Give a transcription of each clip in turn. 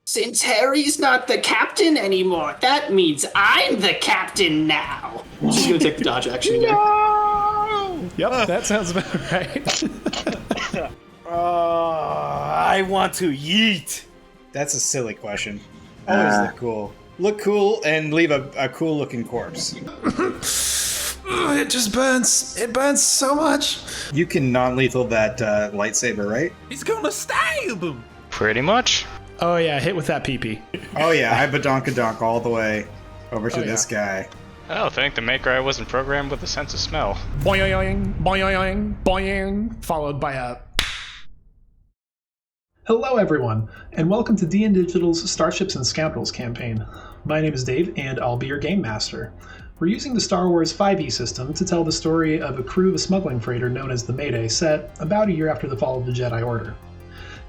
Since Harry's not the captain anymore, that means I'm the captain now. She's gonna take the dodge action again. No! Yep, that sounds about right. I want to yeet. That's a silly question. Always look cool. Look cool and leave a cool looking corpse. It just burns. It burns so much. You can non-lethal that lightsaber, right? He's gonna stab him. Pretty much. Oh yeah, hit with that pee-pee. Oh yeah, I badonkadonk all the way over to this guy. Oh, thank the maker I wasn't programmed with a sense of smell. Boing, boing, boing, followed by a... Hello everyone, and welcome to DN Digital's Starships and Scoundrels campaign. My name is Dave, and I'll be your game master. We're using the Star Wars 5e system to tell the story of a crew of a smuggling freighter known as the Mayday, set about a year after the fall of the Jedi Order.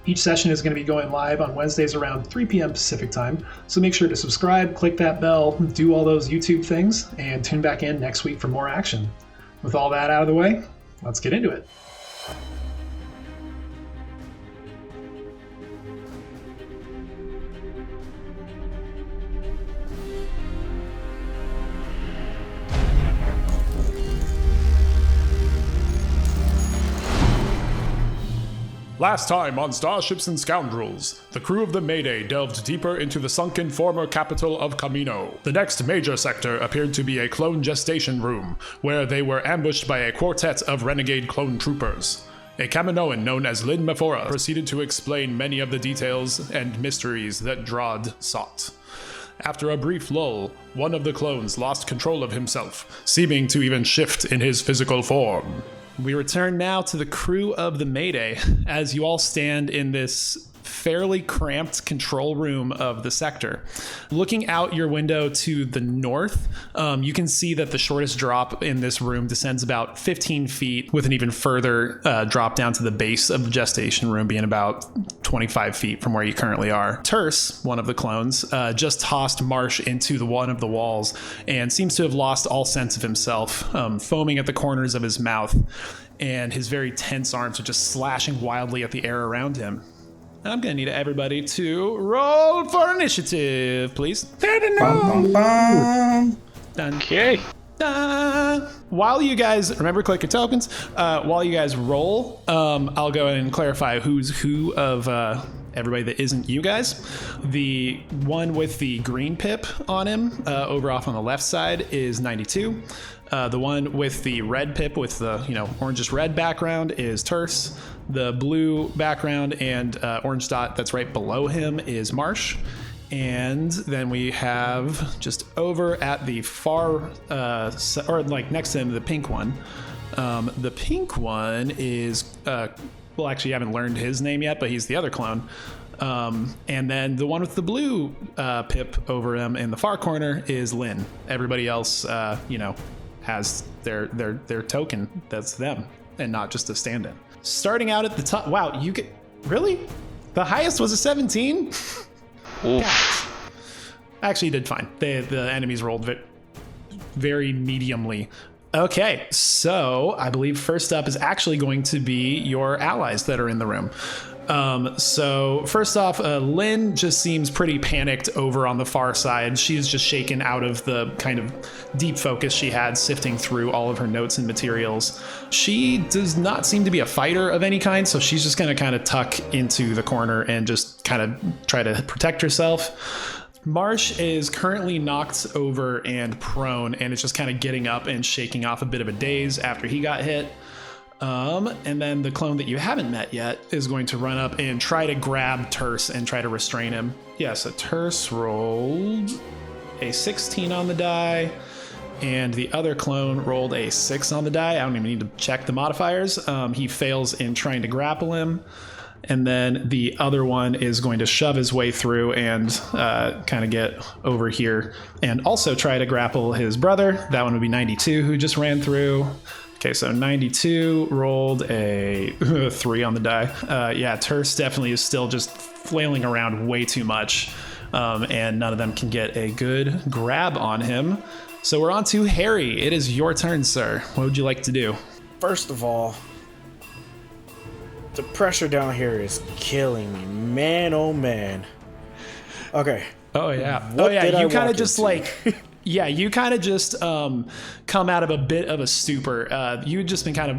Each session is going to be going live on Wednesdays around 3 p.m. Pacific time, so make sure to subscribe, click that bell, do all those YouTube things, and tune back in next week for more action. With all that out of the way, let's get into it. Last time on Starships and Scoundrels, the crew of the Mayday delved deeper into the sunken former capital of Kamino. The next major sector appeared to be a clone gestation room, where they were ambushed by a quartet of renegade clone troopers. A Kaminoan known as Lin Mephora proceeded to explain many of the details and mysteries that Drod sought. After a brief lull, one of the clones lost control of himself, seeming to even shift in his physical form. We return now to the crew of the Mayday, as you all stand in this fairly cramped control room of the sector. Looking out your window to the north, you can see that the shortest drop in this room descends about 15 feet, with an even further drop down to the base of the gestation room being about 25 feet from where you currently are. Terse, one of the clones, just tossed Marsh into one of the walls and seems to have lost all sense of himself, foaming at the corners of his mouth, and his very tense arms are just slashing wildly at the air around him. I'm gonna need everybody to roll for initiative, please. Bum, bum, bum. Done. Okay. While you guys remember, click your tokens. While you guys roll, I'll go ahead and clarify who's who of everybody that isn't you guys. The one with the green pip on him, over off on the left side, is 92. The one with the red pip with the orangish red background is Terse. The blue background and orange dot that's right below him is Marsh. And then we have just over at the far, or like next to him, the pink one. The pink one is, well, actually, you haven't learned his name yet, but he's the other clone. And then the one with the blue pip over him in the far corner is Lynn. Everybody else, has their token that's them and not just a stand-in. Starting out at the top, wow, you get, really? The highest was a 17? Oof. Actually, you did fine. The enemies rolled very mediumly. Okay, so I believe first up is actually going to be your allies that are in the room. So first off, Lynn just seems pretty panicked over on the far side. She's just shaken out of the kind of deep focus she had sifting through all of her notes and materials. She does not seem to be a fighter of any kind, so she's just going to kind of tuck into the corner and just kind of try to protect herself. Marsh is currently knocked over and prone, and it's just kind of getting up and shaking off a bit of a daze after he got hit. And then the clone that you haven't met yet is going to run up and try to grab Terse and try to restrain him. Yeah, so Terse rolled a 16 on the die, and the other clone rolled a 6 on the die. I don't even need to check the modifiers. He fails in trying to grapple him. And then the other one is going to shove his way through and kind of get over here and also try to grapple his brother. That one would be 92, who just ran through. Okay, so 92 rolled a 3 on the die. Yeah, Terse definitely is still just flailing around way too much, and none of them can get a good grab on him. So we're on to Harry. It is your turn, sir. What would you like to do? First of all, the pressure down here is killing me. Man, oh man. Okay. Oh yeah. What oh yeah. did I You kind walk of just into? like, yeah. You kind of just come out of a bit of a stupor. You had just been kind of,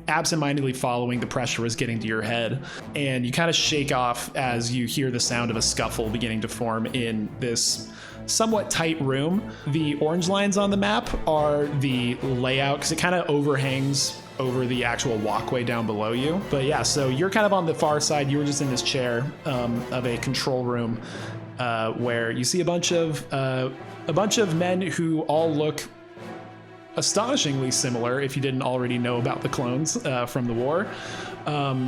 absentmindedly following the pressure was getting to your head, and you kind of shake off as you hear the sound of a scuffle beginning to form in this somewhat tight room. The orange lines on the map are the layout because it kind of overhangs over the actual walkway down below you. But yeah, so you're kind of on the far side. You were just in this chair of a control room where you see a bunch of men who all look astonishingly similar if you didn't already know about the clones from the war,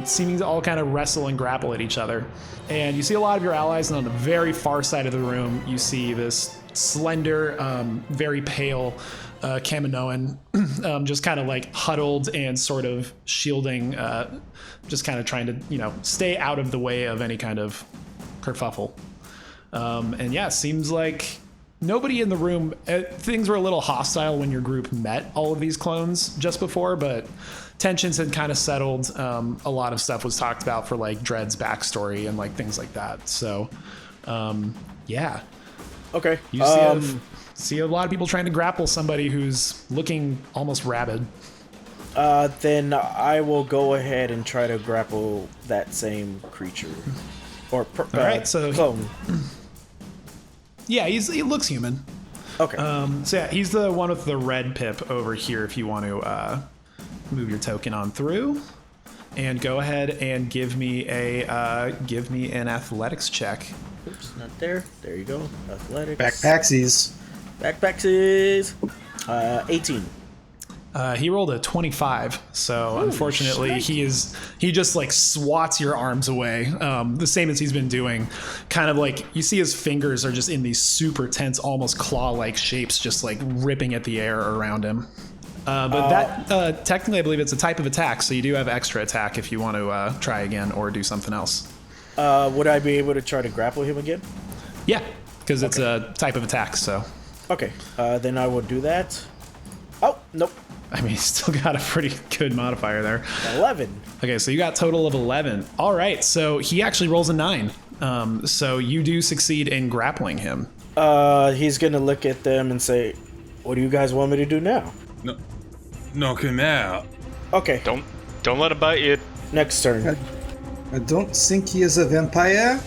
seeming to all kind of wrestle and grapple at each other. And you see a lot of your allies, and on the very far side of the room you see this slender, very pale Kaminoan just kind of like huddled and sort of shielding, just kind of trying to stay out of the way of any kind of kerfuffle. And yeah, seems like nobody in the room, things were a little hostile when your group met all of these clones just before, but tensions had kind of settled. A lot of stuff was talked about for like Dread's backstory and like things like that. So yeah. Okay. You see a lot of people trying to grapple somebody who's looking almost rabid. Then I will go ahead and try to grapple that same creature. Or All right, so clone. yeah, he looks human. Okay. So yeah, he's the one with the red pip over here. If you want to move your token on through, and go ahead and give me an athletics check. Oops, not there. There you go. Athletics. Backpacksies. Backpacksies. 18. He rolled a 25, so unfortunately he just like swats your arms away, the same as he's been doing. Kind of like you see his fingers are just in these super tense, almost claw-like shapes, just like ripping at the air around him. But that technically I believe it's a type of attack, so you do have extra attack if you want to try again or do something else. Would I be able to try to grapple him again? Yeah, because it's a type of attack, so. Okay. Then I will do that. Oh, nope. I mean, he's still got a pretty good modifier there. 11. Okay, so you got total of 11. All right, so he actually rolls a 9. So you do succeed in grappling him. He's gonna look at them and say, "What do you guys want me to do now?" No, knock him out. Okay. Don't let it bite you. Next turn. I don't think he is a vampire.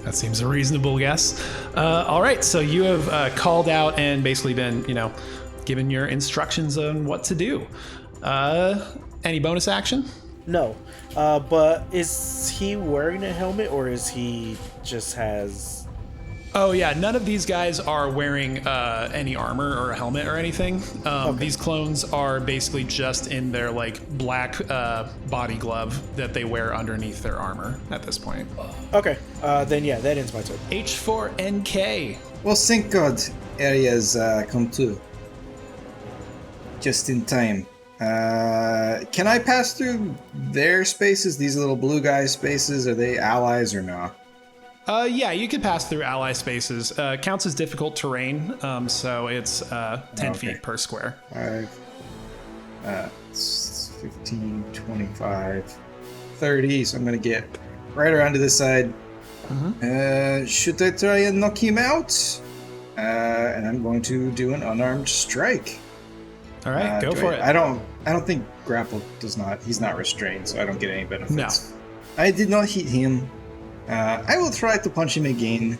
That seems a reasonable guess. All right, so you have called out and basically been, given your instructions on what to do. Any bonus action? No. But is he wearing a helmet or is he just has... Oh yeah, none of these guys are wearing any armor or a helmet or anything. These clones are basically just in their like black body glove that they wear underneath their armor at this point. Okay. Then yeah, that ends my turn. H4NK. Well, thank God areas come too. Just in time. Can I pass through their spaces? These little blue guys' spaces? Are they allies or no? Yeah, you could pass through ally spaces. Counts as difficult terrain, so it's 10 feet per square. 5, 15, 25, 30. So I'm going to get right around to this side. Should I try and knock him out? And I'm going to do an unarmed strike. All right, go for it. I don't think grapple does not. He's not restrained, so I don't get any benefits. No. I did not hit him. I will try to punch him again,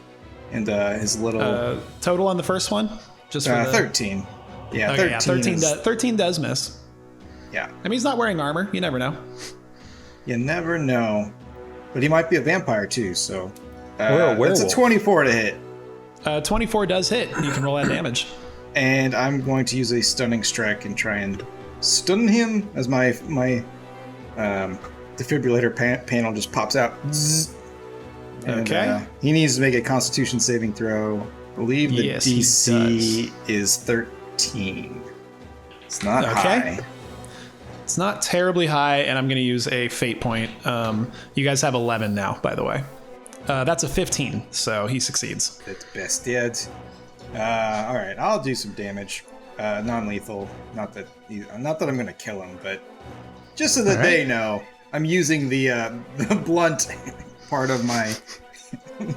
and his little total on the first one, just for 13. Yeah, okay, 13. 13 does miss. Yeah, I mean he's not wearing armor. You never know. You never know, but he might be a vampire too. So Or a werewolf. That's a 24 to hit. 24 does hit. You can roll that damage. And I'm going to use a stunning strike and try and stun him as my defibrillator panel just pops out. Zzz. And, Okay. he needs to make a Constitution saving throw. I believe the Yes, he DC is 13. It's not Okay. high. It's not terribly high, and I'm going to use a fate point. You guys have 11 now, by the way. That's a 15, so he succeeds. That's best dead. All right, I'll do some damage. Non-lethal. Not that I'm going to kill him, but just so that All right. they know. I'm using the blunt part of my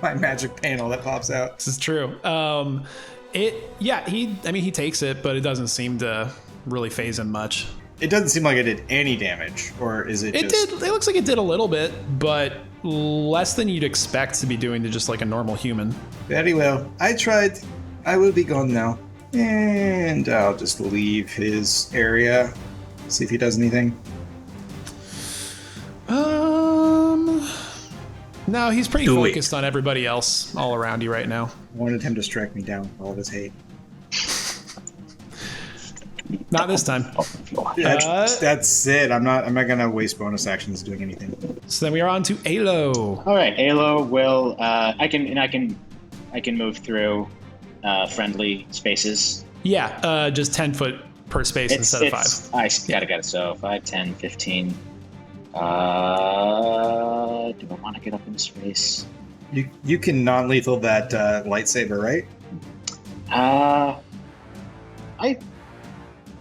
my magic panel that pops out. This is true. He takes it, but it doesn't seem to really phase him much. It doesn't seem like it did any damage, or is it? It looks like it did a little bit, but less than you'd expect to be doing to just like a normal human. Very well. I tried. I will be gone now, and I'll just leave his area. See if he does anything. No, he's pretty focused on everybody else all around you right now. I wanted him to strike me down with all of his hate. Not this time. That's it. I'm not gonna waste bonus actions doing anything. So then we are on to Alo. All right, Alo will. I can move through friendly spaces. Yeah, just 10 foot per space instead of 5. I got it. So 5, 10, 15. Do I want to get up into space? You can non-lethal that lightsaber, right?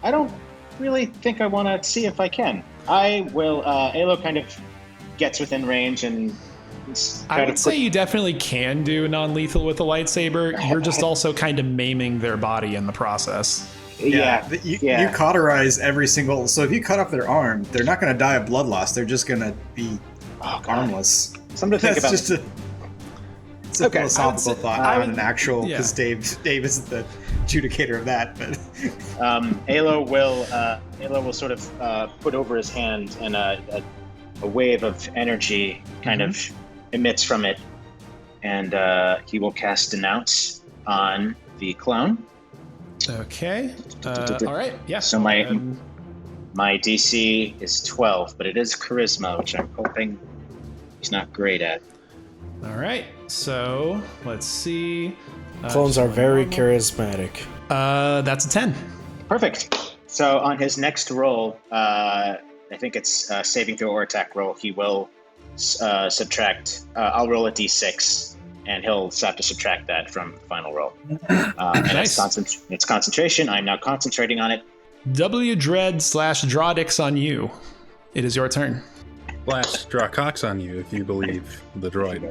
I don't really think I want to see if I can. I will. Alo kind of gets within range and. I would say you definitely can do non-lethal with a lightsaber. You're just also kind of maiming their body in the process. Yeah. You cauterize every single. So if you cut off their arm, they're not going to die of blood loss. They're just going to be armless. Something to think about. It's a philosophical thought, not an actual. Because Dave is the adjudicator of that. But Alo will sort of put over his hand, and a wave of energy kind of emits from it, and he will cast Denounce on the clone. Okay. All right. Yeah. So my DC is 12, but it is charisma, which I'm hoping he's not great at. All right. So let's see. Clones are very charismatic. That's a 10. Perfect. So on his next roll, I think it's saving throw or attack roll, he will subtract. I'll roll a d6. And he'll have to subtract that from the final roll. And Nice. It's concentration. I'm now concentrating on it. W-Dread/Drawdix on you. It is your turn. Flash draw cocks on you if you believe the droid.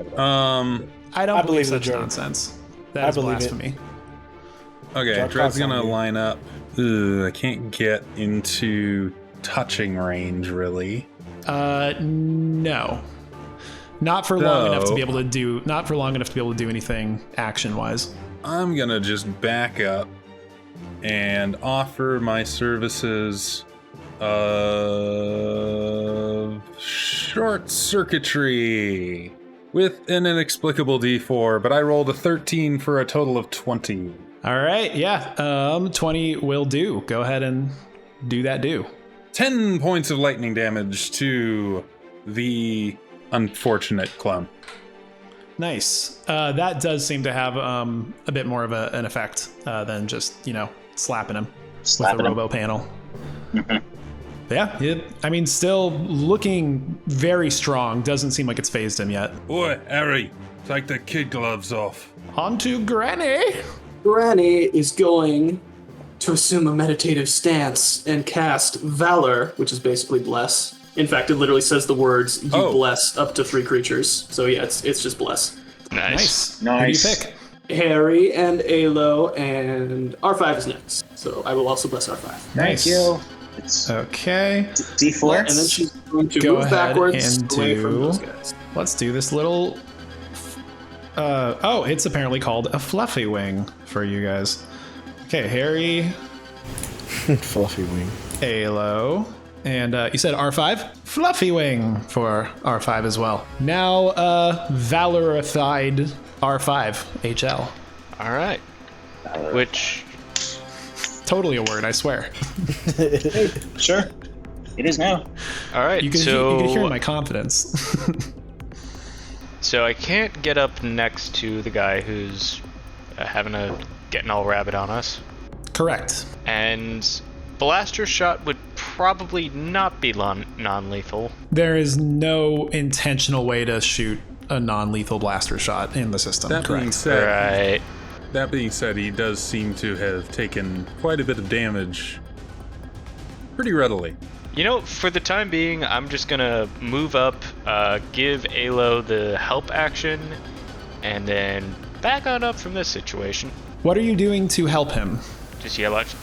I don't believe the such droid. nonsense. That is believe it. blasphemy. Okay, Draw Dread's cocks on gonna you. line up. I can't get into touching range really. No. Not for long enough to be able to do. Not for long enough to be able to do anything action-wise. I'm gonna just back up and offer my services of short circuitry with an inexplicable D4, but I rolled a 13 for a total of 20. All right. Yeah. 20 will do. Go ahead and do that. 10 points of lightning damage to the unfortunate clone. Nice. That does seem to have a bit more of an effect than just, slapping him with a robo panel. Yeah, still looking very strong. Doesn't seem like it's phased him yet. Boy, Harry, take the kid gloves off. On to Granny. Granny is going to assume a meditative stance and cast Valor, which is basically bless. In fact, it literally says the words, you bless up to 3 creatures. So yeah, it's just bless. Nice. Who do you pick? Harry and Alo, and R5 is next. So I will also bless R5. Nice. Thank you. It's Okay. D4. And then she's going to Go move ahead backwards and away from do- those guys. Let's do this little... it's apparently called a fluffy wing for you guys. Okay, Harry, Fluffy wing. Alo, and you said R5? Fluffy wing for R5 as well. Now, valorified R5, HL. All right. Which Totally a word, I swear. Sure. It is now. all right. You can hear my confidence. So I can't get up next to the guy who's getting all rabid on us. Correct. And blaster shot would probably not be non-lethal. There is no intentional way to shoot a non-lethal blaster shot in the system. That being Correct. said, Right. That being said, he does seem to have taken quite a bit of damage pretty readily. You know, for the time being, I'm just gonna move up, give Alo the help action, and then back on up from this situation. What are you doing to help him? Just yell out,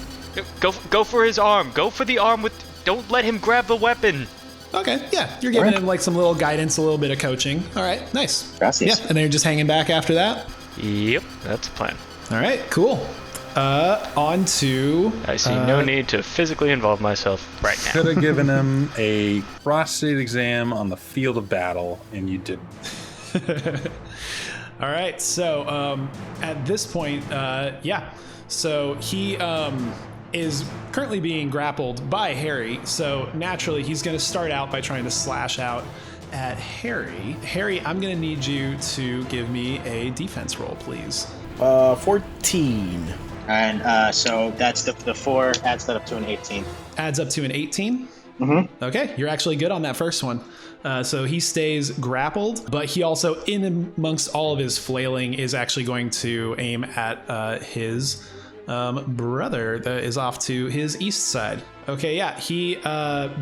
go for his arm. Go for the arm with. Don't let him grab the weapon. Okay, yeah, you're giving him like some little guidance, a little bit of coaching. All right, nice. Gracias. Yeah, and then you're just hanging back after that. Yep, that's the plan. All right, cool. On to... I see no need to physically involve myself right now. Could have given him a prostate exam on the field of battle, and you didn't. All right, so at this point, so he is currently being grappled by Harry, so naturally he's going to start out by trying to slash out at Harry. Harry, I'm going to need you to give me a defense roll, please. 14. And so that's the 4 adds that up to an 18. Adds up to an 18? Mm-hmm. Okay, you're actually good on that first one. So he stays grappled, but he also, in amongst all of his flailing, is actually going to aim at his brother that is off to his east side. Okay, yeah, he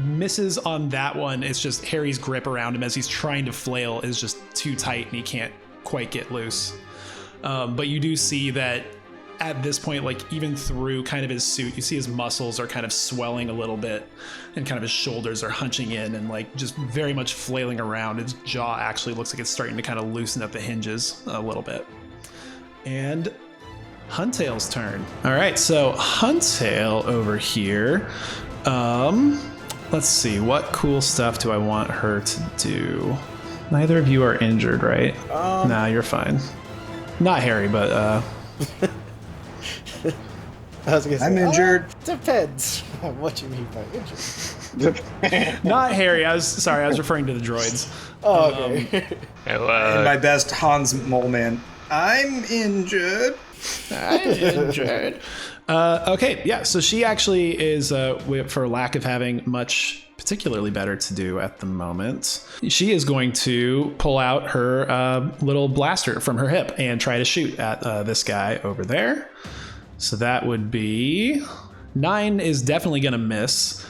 misses on that one. It's just Harry's grip around him as he's trying to flail is just too tight and he can't quite get loose. But you do see that at this point, like even through kind of his suit, you see his muscles are kind of swelling a little bit and kind of his shoulders are hunching in and like just very much flailing around. His jaw actually looks like it's starting to kind of loosen at the hinges a little bit. And Huntail's turn. All right, so Huntail over here. Let's see, what cool stuff do I want her to do? Neither of you are injured, right? Nah, you're fine. Not Harry, but I was gonna say, I'm injured. Depends on what you mean by injured. not Harry. I was referring to the droids. Oh, okay. In my best Hans Moleman, I'm injured. Okay, yeah, so she actually is, for lack of having much particularly better to do at the moment, she is going to pull out her little blaster from her hip and try to shoot at this guy over there. So that would be 9 is definitely going to miss.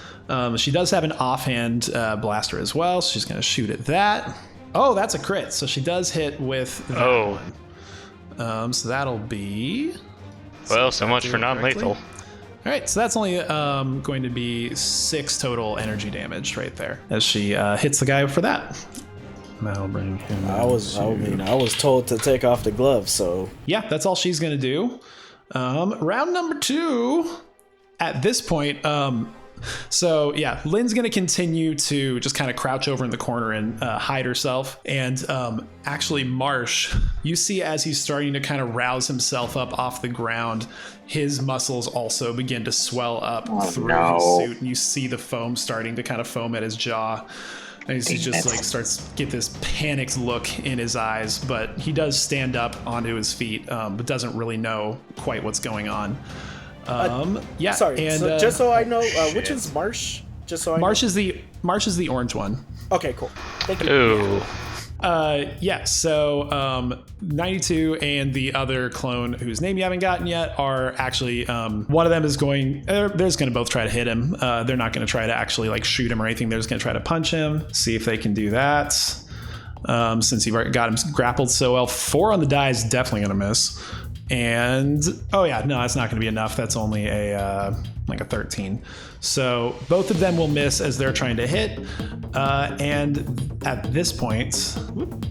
She does have an offhand blaster as well, so she's going to shoot at that. Oh, that's a crit, so she does hit with that one. So that'll be... Well, so much for non-lethal. All right, so that's only going to be 6 total energy damage right there as she hits the guy for that. That'll bring him. I was told to take off the gloves, so yeah, that's all she's gonna do. Round number 2. At this point, so yeah, Lynn's gonna continue to just kind of crouch over in the corner and hide herself. And actually, Marsh, you see as he's starting to kind of rouse himself up off the ground, his muscles also begin to swell up through his suit, and you see the foam starting to kind of foam at his jaw. And he just like starts to get this panicked look in his eyes, but he does stand up onto his feet, but doesn't really know quite what's going on. Yeah. Sorry. And so, just so I know, which is Marsh? Just so I Marsh know. is the orange one. Okay, cool. Thank you. Ooh. Yeah. So 92 and the other clone whose name you haven't gotten yet are actually one of them is going. They're just going to both try to hit him. They're not going to try to actually like shoot him or anything. They're just going to try to punch him. See if they can do that. Since you've already got him grappled so well, 4 on the die is definitely going to miss. And oh yeah, no, that's not going to be enough. That's only a like a 13. So both of them will miss as they're trying to hit. And at this point,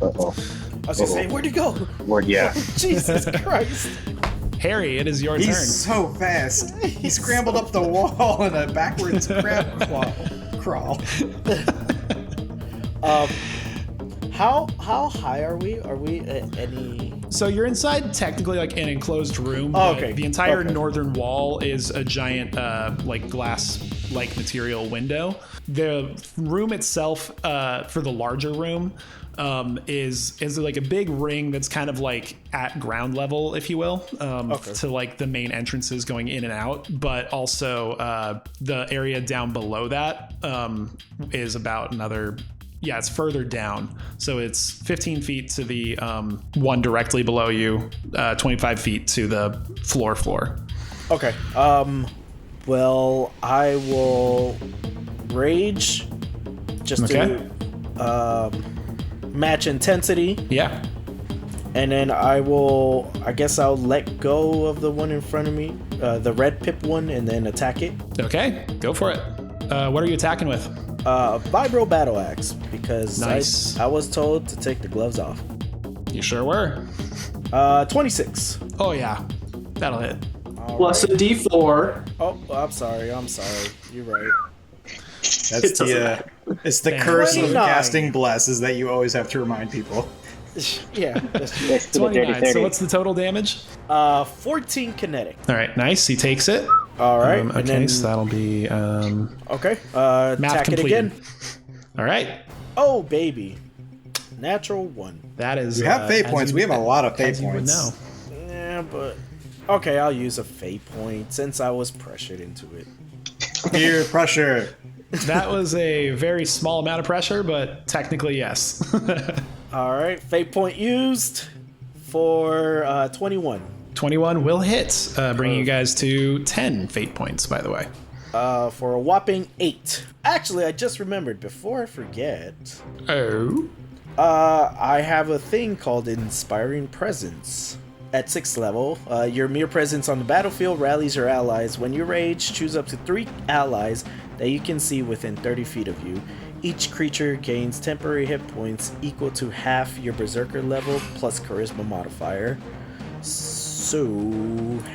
I was gonna say, where'd you go? Yeah. Jesus Christ. Harry, it is your He's turn. so fast. He scrambled up the wall in a backwards crab crawl. How high are we? Are we at any? So you're inside technically like an enclosed room. Oh, but okay. The entire Okay. northern wall is a giant like glass-like material window. The room itself, for the larger room, is like a big ring that's kind of like at ground level, if you will, to like the main entrances going in and out. But also the area down below that is about another. Yeah, it's further down. So it's 15 feet to the one directly below you, 25 feet to the floor. Okay. Well, I will rage, just to match intensity. Yeah. And then I guess I'll let go of the one in front of me, the red pip one, and then attack it. Okay, go for it. What are you attacking with? Vibro battle axe, because Nice. I was told to take the gloves off. You sure were. 26. Oh yeah, that'll hit. Plus a D4. Oh, I'm sorry. You're right. That's it's the curse of 29. casting bless is that you always have to remind people. Yeah. Let's do the dirty 29. 30. So what's the total damage? 14 kinetic. All right, nice. He takes it. All right. Okay, and then, so that'll be okay. math Attack it completed. again. All right, Oh, baby. Natural 1. that is. We have fate as points. you We have a lot of fate as you would points. know. Yeah, but okay, I'll use a fate point since I was pressured into it. Peer pressure. That was a very small amount of pressure, but technically yes. All right, fate point used for 21. 21 will hit, bringing you guys to 10 fate points. By the way. For a whopping 8. Actually, I just remembered before I forget. Oh. I have a thing called Inspiring Presence. At 6th level, your mere presence on the battlefield rallies your allies. When you rage, choose up to 3 allies that you can see within 30 feet of you. Each creature gains temporary hit points equal to half your berserker level plus charisma modifier. So,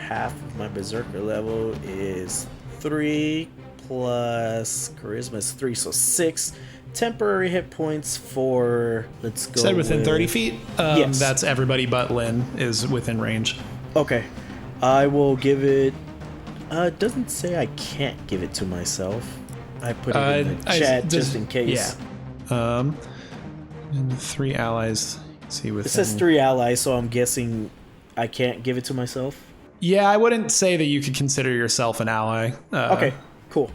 half of my berserker level is 3 plus charisma is 3, so 6. Temporary hit points for, let's go Said within with- 30 feet. Yes. That's everybody but Lynn is within range. Okay. I will give it... it doesn't say I can't give it to myself. I put it in the chat just in case. Yeah. And 3 allies. Let's see within. It says 3 allies, so I'm guessing I can't give it to myself. Yeah, I wouldn't say that you could consider yourself an ally. Okay, cool.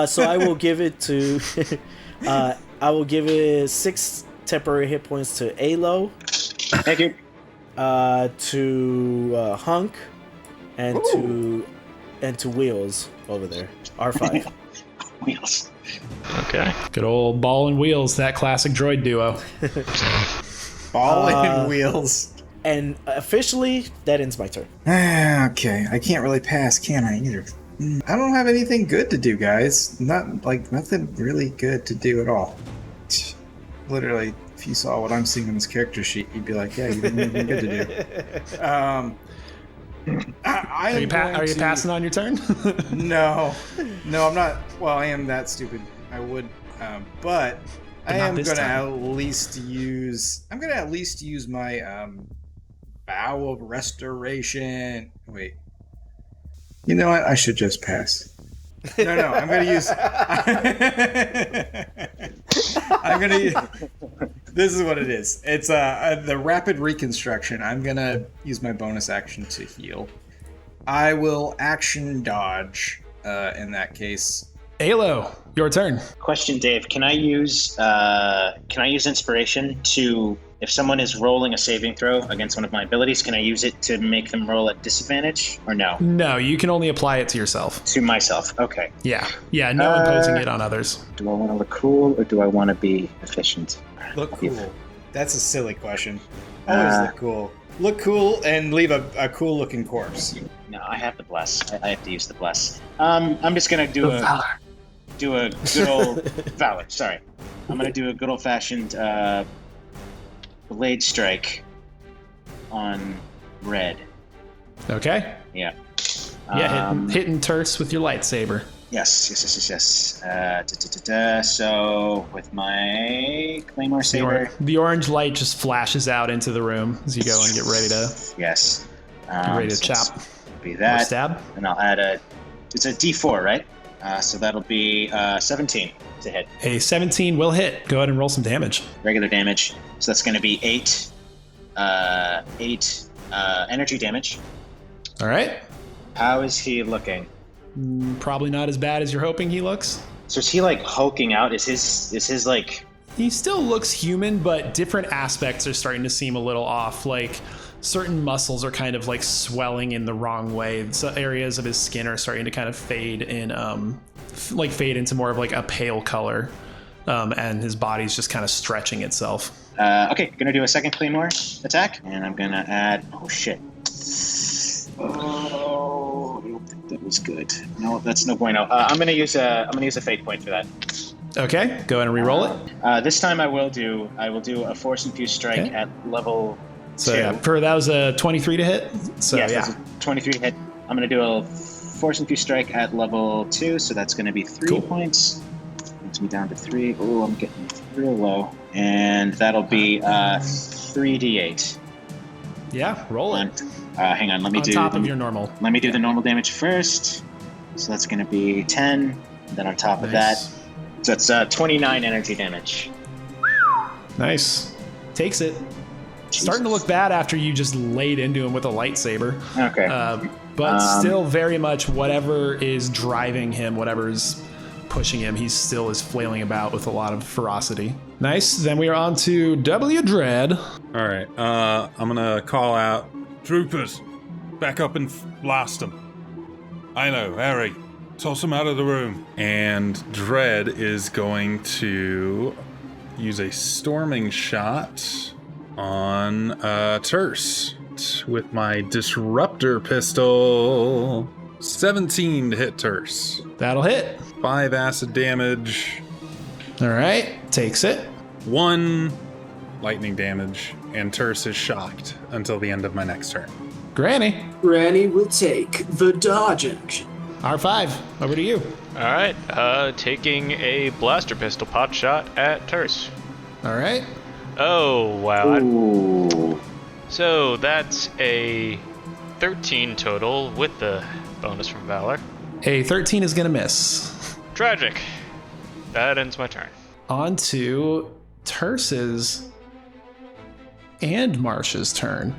So I will give it to... I will give it 6 temporary hit points to Alo. Thank you. To Hunk, and to Wheels over there. R5. Wheels. Okay. Good old Ball and Wheels, that classic droid duo. Ball and wheels. And officially, that ends my turn. Okay, I can't really pass, can I, either? I don't have anything good to do, guys. Nothing really good to do at all. Literally, if you saw what I'm seeing on this character sheet, you'd be like, yeah, you have anything good to do. Are you passing on your turn? No, I'm not. Well, I am that stupid. I would, but I not am this gonna time. at least use. I'm gonna at least use my bow of restoration. Wait. You know what? I should just pass. No, I'm gonna use. I'm gonna use. This is what it is. It's the rapid reconstruction. I'm gonna use my bonus action to heal. I will action dodge. In that case. Alo, your turn. Question, Dave. Can I use inspiration to, if someone is rolling a saving throw against one of my abilities, can I use it to make them roll at disadvantage, or no? No, you can only apply it to yourself. To myself. Okay. Yeah, no imposing it on others. Do I want to look cool or do I want to be efficient? Look cool. That's a silly question. Always look cool. Look cool and leave a cool looking corpse. No, I have the bless. I have to use the bless. I'm just gonna do a good old valor. Sorry, I'm gonna do a good old fashioned blade strike on red. Okay. Yeah. Yeah, hitting terse with your lightsaber. Yes. So with my claymore saber. The orange light just flashes out into the room as you go and get ready to Yes. ready to So chop be or that. stab. And I'll add it's a D4, right? So that'll be 17 to hit. A 17 will hit. Go ahead and roll some damage. Regular damage. So that's going to be 8 energy damage. All right. How is he looking? Probably not as bad as you're hoping he looks. So is he like hulking out? Is his like... He still looks human, but different aspects are starting to seem a little off. Like certain muscles are kind of like swelling in the wrong way. So areas of his skin are starting to kind of fade in like fade into more of like a pale color, and his body's just kind of stretching itself. Okay, gonna do a second Claymore attack, and I'm gonna add. Oh shit! Oh, I don't think that was good. No, that's no bueno. I'm gonna use a fate point for that. Okay, go ahead and re-roll it. This time I will do a force infused strike Okay. at level So 2. yeah, that was a 23 to hit. So yes, yeah, that's a 23 to hit. I'm gonna do a force infused strike at level 2, so that's gonna be 3 Cool. points. Brings me down to 3. Oh, I'm getting real low, and that'll be 3d8. yeah, roll it Hang on, let me on do top of your normal. Let me do the normal damage first. So that's going to be 10. And then on top of that, Nice. so that's 29 energy damage. Nice, takes it. Starting to look bad after you just laid into him with a lightsaber. Okay. But still very much whatever is driving him, whatever's pushing him, he still is flailing about with a lot of ferocity. Nice. Then we are on to W. Dread. All right. I'm gonna call out troopers. Back up and blast them. I know, Harry. Toss them out of the room. And Dread is going to use a storming shot on Terse with my disruptor pistol. 17 to hit Terse. That'll hit. 5 acid damage. All right, takes it. 1 lightning damage, and Terse is shocked until the end of my next turn. Granny, Granny will take the dodge action. R5, over to you. All right, taking a blaster pistol pot shot at Terse. All right. Oh, wow. Ooh. So that's a 13 total with the bonus from Valor. A 13 is going to miss. Tragic. That ends my turn. On to Terse's and Marsh's turn.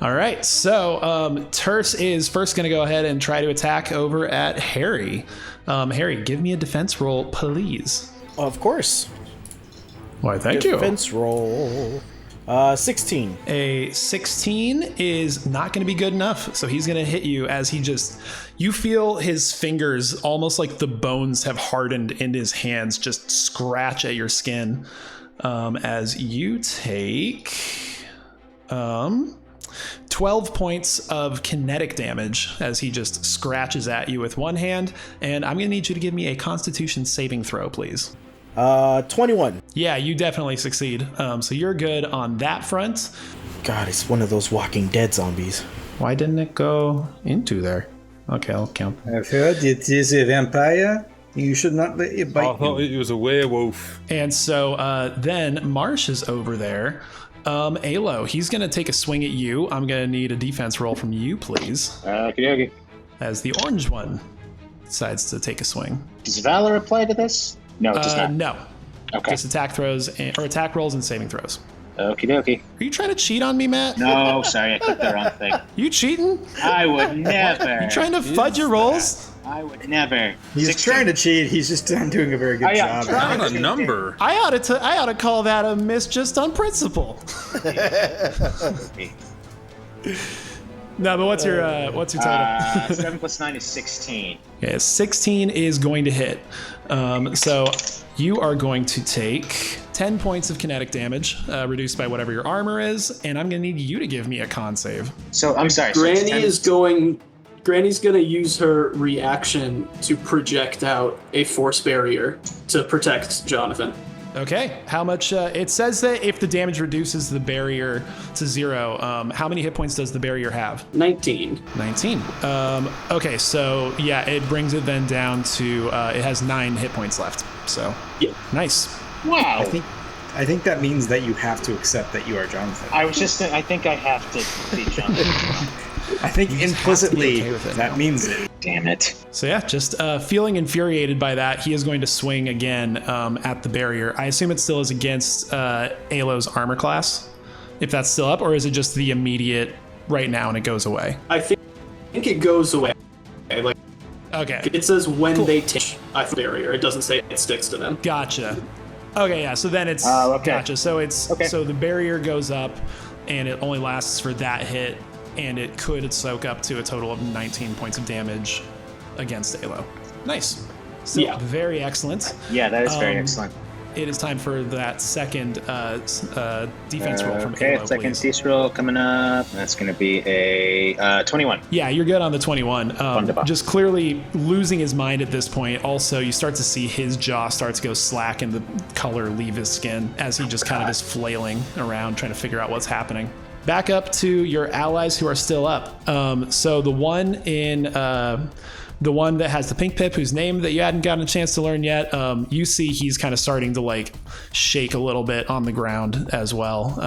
All right, so Terse is first going to go ahead and try to attack over at Harry. Harry, give me a defense roll, please. Of course. Why, thank you. Defense roll. 16. A 16 is not going to be good enough, so he's going to hit you as you feel his fingers, almost like the bones have hardened in his hands, just scratch at your skin as you take 12 points of kinetic damage as he just scratches at you with one hand, and I'm going to need you to give me a Constitution saving throw, please. 21. Yeah, you definitely succeed. So you're good on that front. God, it's one of those Walking Dead zombies. Why didn't it go into there? Okay, I'll count. I've heard it is a vampire. You should not let it bite I thought it was a werewolf. And so then Marsh is over there. Alo, he's going to take a swing at you. I'm going to need a defense roll from you, please. Okay. As the orange one decides to take a swing. Does Valor apply to this? No, it does not. No. Okay. Just attack rolls and saving throws. Okie dokie. Are you trying to cheat on me, Matt? No, sorry, I clicked the wrong thing. You cheating? I would never. You trying to fudge your rolls? I would never. He's 16. trying to cheat. He's just not doing a very good yeah, job. Not a number. I ought to call that a miss just on principle. No, but what's your total? 7 plus 9 is 16. Yeah, 16 is going to hit. So you are going to take 10 points of kinetic damage, reduced by whatever your armor is, and I'm going to need you to give me a con save. So, I'm sorry. So it's 10 Granny's gonna use her reaction to project out a force barrier to protect Jonathan. Okay, how much? It says that if the damage reduces the barrier to 0, how many hit points does the barrier have? 19. 19. Okay, so yeah, it brings it then down to, it has 9 hit points left. So, Yeah. nice. Wow. I think that means that you have to accept that you are Jonathan. I think I have to be Jonathan. I think implicitly okay with it. that means it. Damn it. So yeah, just feeling infuriated by that, he is going to swing again at the barrier. I assume it still is against Alo's armor class, if that's still up, or is it just the immediate right now and it goes away? I think it goes away. Like Okay, it says when they take a barrier. It doesn't say it sticks to them. gotcha. Okay, yeah, so then it's okay. gotcha. So it's Okay. so the barrier goes up, and it only lasts for that hit, and it could soak up to a total of 19 points of damage against Alo. Nice. So Yeah. very excellent. Yeah, that is very excellent. It is time for that second defense roll from Okay, Alo, second please. piece roll coming up. That's going to be a 21. Yeah, you're good on the 21. Wonderful. Just clearly losing his mind at this point. Also, you start to see his jaw start to go slack and the color leave his skin as he just kind of is flailing around trying to figure out what's happening. Back up to your allies who are still up. So the one that has the pink pip, whose name that you hadn't gotten a chance to learn yet, you see he's kind of starting to like shake a little bit on the ground as well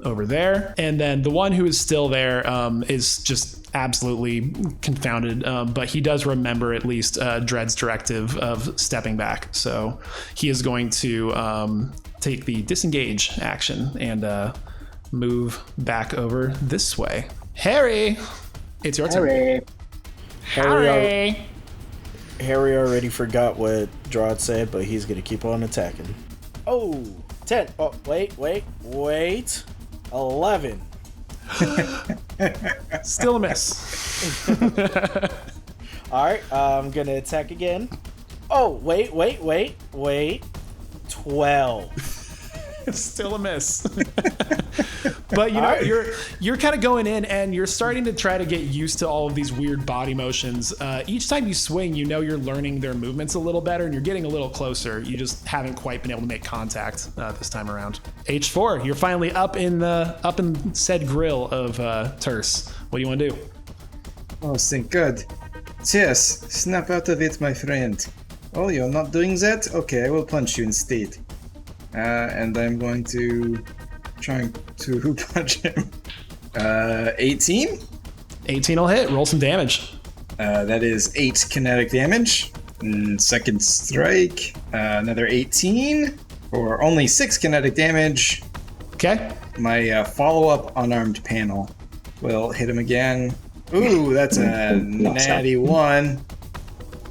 over there. And then the one who is still there is just absolutely confounded, but he does remember at least Dread's directive of stepping back. So he is going to take the disengage action and move back over this way. Harry, it's your turn. Harry already forgot what Drod said, but he's gonna keep on attacking. Oh, 10. Oh, wait. 11. Still a miss. Alright, I'm gonna attack again. Oh, wait. 12. Still a miss. But you know, you're kind of going in and you're starting to try to get used to all of these weird body motions. Each time you swing, you know you're learning their movements a little better and you're getting a little closer. You just haven't quite been able to make contact this time around. H4, you're finally up in said grill of Terse. What do you want to do? Oh, thank God. Yes, snap out of it, my friend. Oh, you're not doing that? Okay, I will punch you instead. And I'm going to try to punch him. 18? 18 will hit. Roll some damage. That is 8 kinetic damage. Second strike, another 18 for only 6 kinetic damage. Okay. My follow-up unarmed panel will hit him again. Ooh, that's a natty 1.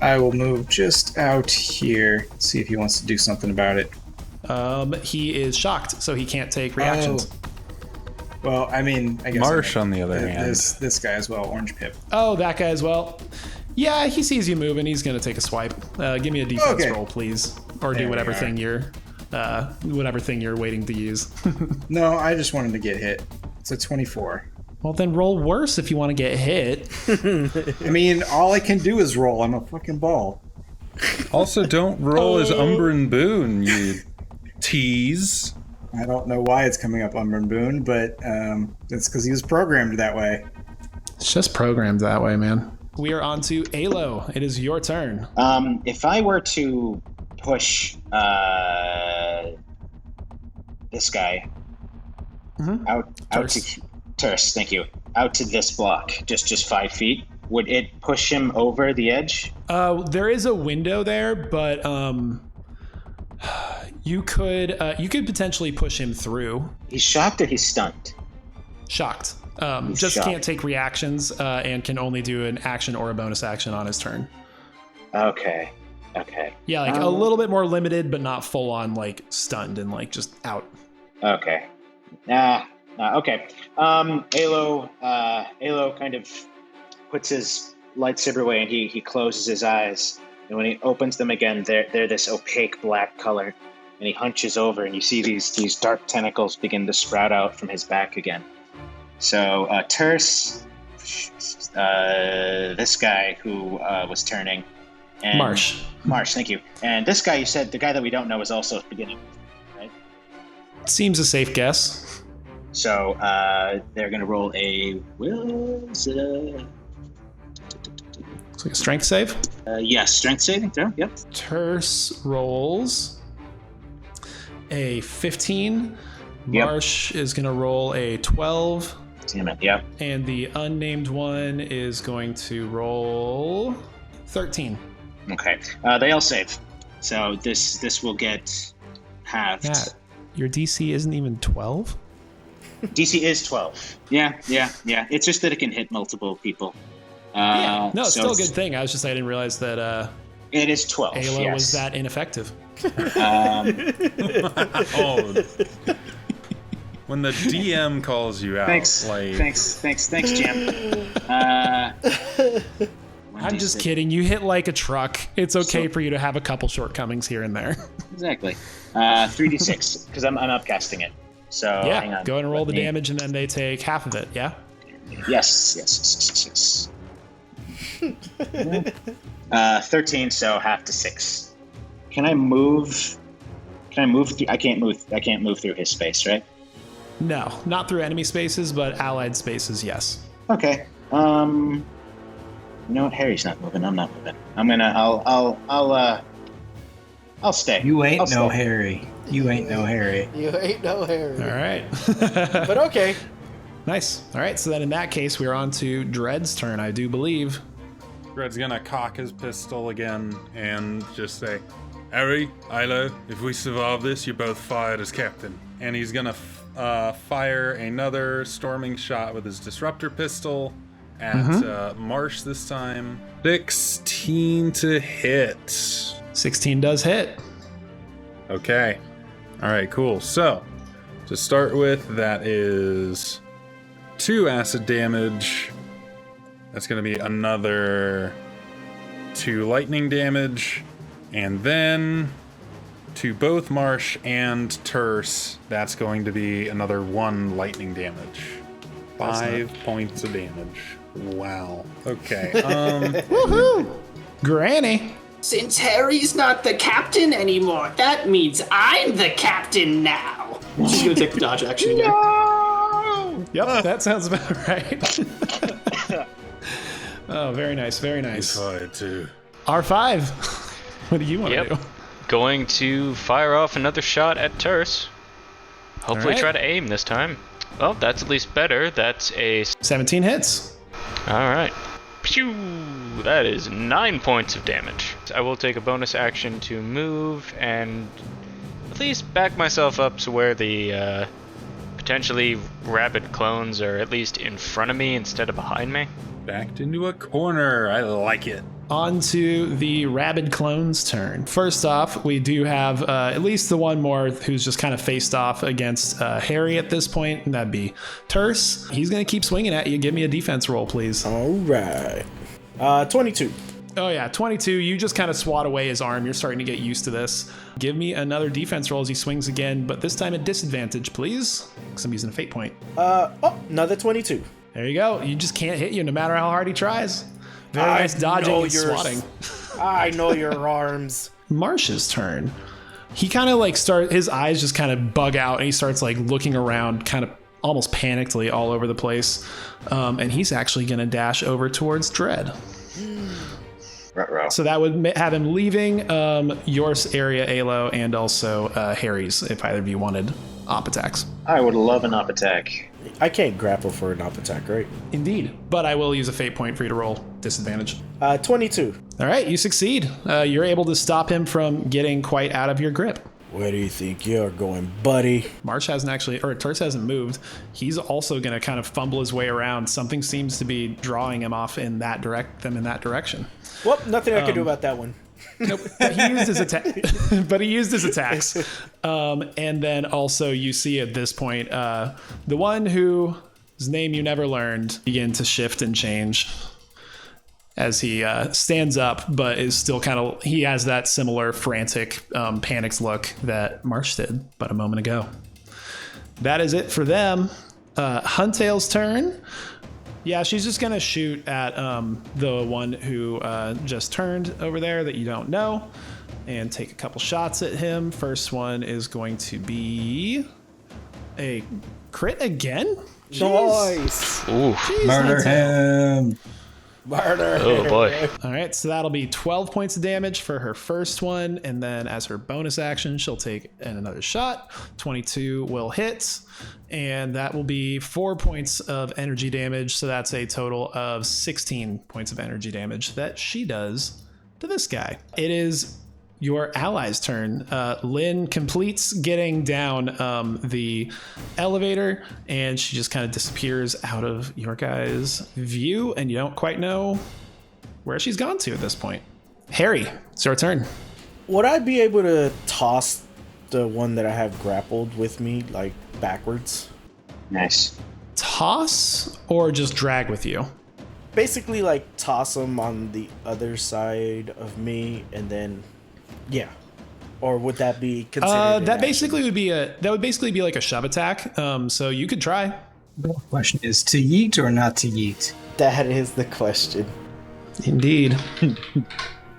I will move just out here, see if he wants to do something about it. He is shocked, so he can't take reactions. Oh. Well, I mean, I guess Marsh, on the other hand. This guy as well, Orange Pip. Oh, that guy as well. Yeah, he sees you moving. He's going to take a swipe. Give me a defense roll, please, or do whatever thing you're waiting to use. No, I just wanted to get hit. It's a 24. Well, then roll worse if you want to get hit. I mean, all I can do is roll. I'm a fucking ball. Also, don't roll as Umbran Boone, you tease. I don't know why it's coming up Umbran Boone, but it's because he was programmed that way. It's just programmed that way, man. We are on to Alo. It is your turn. If I were to push this guy out to Terse, thank you, out to this block, just 5 feet, would it push him over the edge? There is a window there, but you could potentially push him through. He's shocked or he's stunned? Shocked. He's just shocked. can't take reactions and can only do an action or a bonus action on his turn. Okay. Yeah, like a little bit more limited, but not full on like stunned and like just out. Okay. Okay. Alo kind of puts his lightsaber away and he closes his eyes. And when he opens them again, they're this opaque black color. And he hunches over and you see these dark tentacles begin to sprout out from his back again. So Terse, this guy who was turning. And Marsh, thank you. And this guy, you said, the guy that we don't know is also beginning, right? seems a safe guess. So they're going to roll a Looks like a strength save. yes, strength saving throw. Yep. Terse rolls a 15. Yep. Marsh is going to roll a 12. Damn it. Yep. And the unnamed one is going to roll 13. Okay. They all save. So this will get halved. Matt, your DC isn't even 12? DC is 12. Yeah. It's just that it can hit multiple people. No, it's still a good thing. I didn't realize that it is 12. Alo was that ineffective. When the DM calls you out, Thanks, Jam. I'm just kidding. You hit like a truck. It's okay for you to have a couple shortcomings here and there. Exactly. 3d6, because I'm upcasting it. So yeah, hang on. go ahead and roll the damage, and then they take half of it, yeah? Yes. 13, so half to 6. Can I move? I can't move through his space, right? No, not through enemy spaces, but allied spaces, yes. Okay. You know what? Harry's not moving. I'm not moving. I'll stay. You ain't I'll no stay. Harry. You ain't no Harry. You ain't no Harry. All right. But okay. Nice. All right, so then in that case, we're on to Dread's turn, I do believe. Red's gonna cock his pistol again and just say, Harry, Ilo, if we survive this, you're both fired as captain. And he's gonna fire another storming shot with his disruptor pistol at Marsh this time. 16 to hit. 16 does hit. Okay. All right, cool. So, to start with, that is 2 acid damage. That's going to be another 2 lightning damage. And then to both Marsh and Terse, that's going to be another 1 lightning damage. 5 points of damage. Wow. Okay. Woohoo! Granny. Since Harry's not the captain anymore, that means I'm the captain now. She's gonna take the dodge action again. Yep, that sounds about right. Oh, very nice, very nice. He's fired too. R5. What do you want to do? Going to fire off another shot at Terse. Hopefully try to aim this time. Oh, that's at least better. That's a 17 hits. All right. Pew! That is 9 points of damage. I will take a bonus action to move and at least back myself up to where the potentially rabid clones are at least in front of me instead of behind me. Backed into a corner. I like it. On to the rabid clone's turn. First off, we do have at least the one more who's just kind of faced off against Harry at this point, and that'd be Terse. He's going to keep swinging at you. Give me a defense roll, please. All right. 22. Oh, yeah, 22. You just kind of swat away his arm. You're starting to get used to this. Give me another defense roll as he swings again, but this time at disadvantage, please, because I'm using a fate point. Another 22. There you go. You just can't hit you no matter how hard he tries. Very nice dodging and swatting. I know your arms. Marsh's turn. He kind of like his eyes just kind of bug out and he starts like looking around kind of almost panickedly all over the place. And he's actually going to dash over towards Dread. So that would have him leaving your area, Alo, and also Harry's, if either of you wanted op attacks. I would love an op attack. I can't grapple for an op attack, right? Indeed. But I will use a fate point for you to roll disadvantage. 22. All right, you succeed. You're able to stop him from getting quite out of your grip. Where do you think you're going, buddy? Marsh hasn't actually, or Terse hasn't moved. He's also going to kind of fumble his way around. Something seems to be drawing him off in that direction. Well, nothing I can do about that one. Nope. But he used his attacks. And then also you see at this point, the one whose name you never learned begin to shift and change as he stands up, but is still kind of, he has that similar frantic, panicked look that Marsh did but a moment ago. That is it for them. Huntail's turn. Yeah, she's just going to shoot at the one who just turned over there that you don't know and take a couple shots at him. First one is going to be a crit again? Nice. Ooh. Jeez, Murder Huntail. him. Murder. Oh boy. All right, so that'll be 12 points of damage for her first one, and then as her bonus action, she'll take another shot. 22 will hit, and that will be 4 points of energy damage, so that's a total of 16 points of energy damage that she does to this guy. It is your ally's turn. Lynn completes getting down the elevator, and she just kind of disappears out of your guys' view, and you don't quite know where she's gone to at this point. Harry, it's your turn. Would I be able to toss the one that I have grappled with me, like, backwards? Nice. Toss or just drag with you? basically like toss him on the other side of me, and then, yeah. Or would that be considered? That would basically be like a shove attack. So you could try. The question is to yeet or not to yeet? That is the question. Indeed.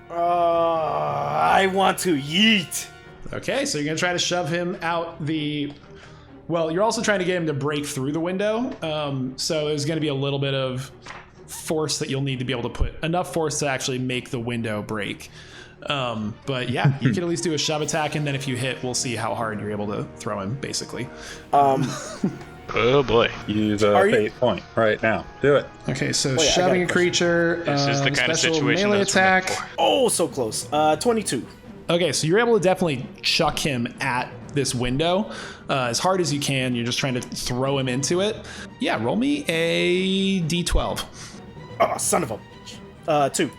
I want to yeet. Okay, so you're gonna try to shove him out the. Well, you're also trying to get him to break through the window. So there's gonna be a little bit of force that you'll need to be able to put enough force to actually make the window break. But yeah, you can at least do a shove attack, and then if you hit, we'll see how hard you're able to throw him, basically. Oh boy. Use a fate point right now. Do it. Okay, so shoving a creature. This is the kind of special situation melee that's meant attack. Oh, so close. 22. Okay, so you're able to definitely chuck him at this window as hard as you can. You're just trying to throw him into it. Yeah, roll me a d12. Oh, son of a 2.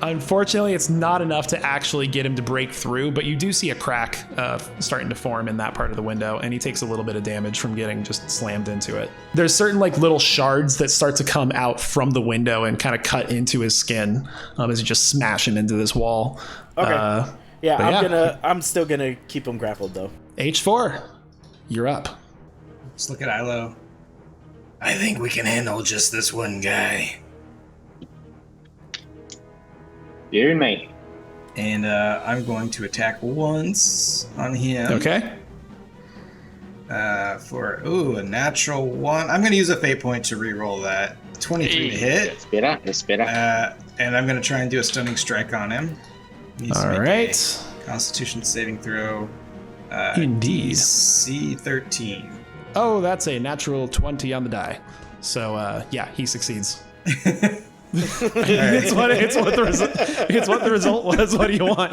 Unfortunately, it's not enough to actually get him to break through, but you do see a crack starting to form in that part of the window, and he takes a little bit of damage from getting just slammed into it. There's certain like little shards that start to come out from the window and kind of cut into his skin as you just smash him into this wall. Okay. I'm still gonna keep him grappled though. H4, you're up. Let's look at Ilo. I think we can handle just this one guy. Dear me. And I'm going to attack once on him. Okay. For a natural 1. I'm going to use a fate point to re-roll that. 23 to hit. Espera. And I'm going to try and do a stunning strike on him. All right. Constitution saving throw. Indeed. C13. Oh, that's a natural 20 on the die. So yeah, he succeeds. It's what the result was. What do you want?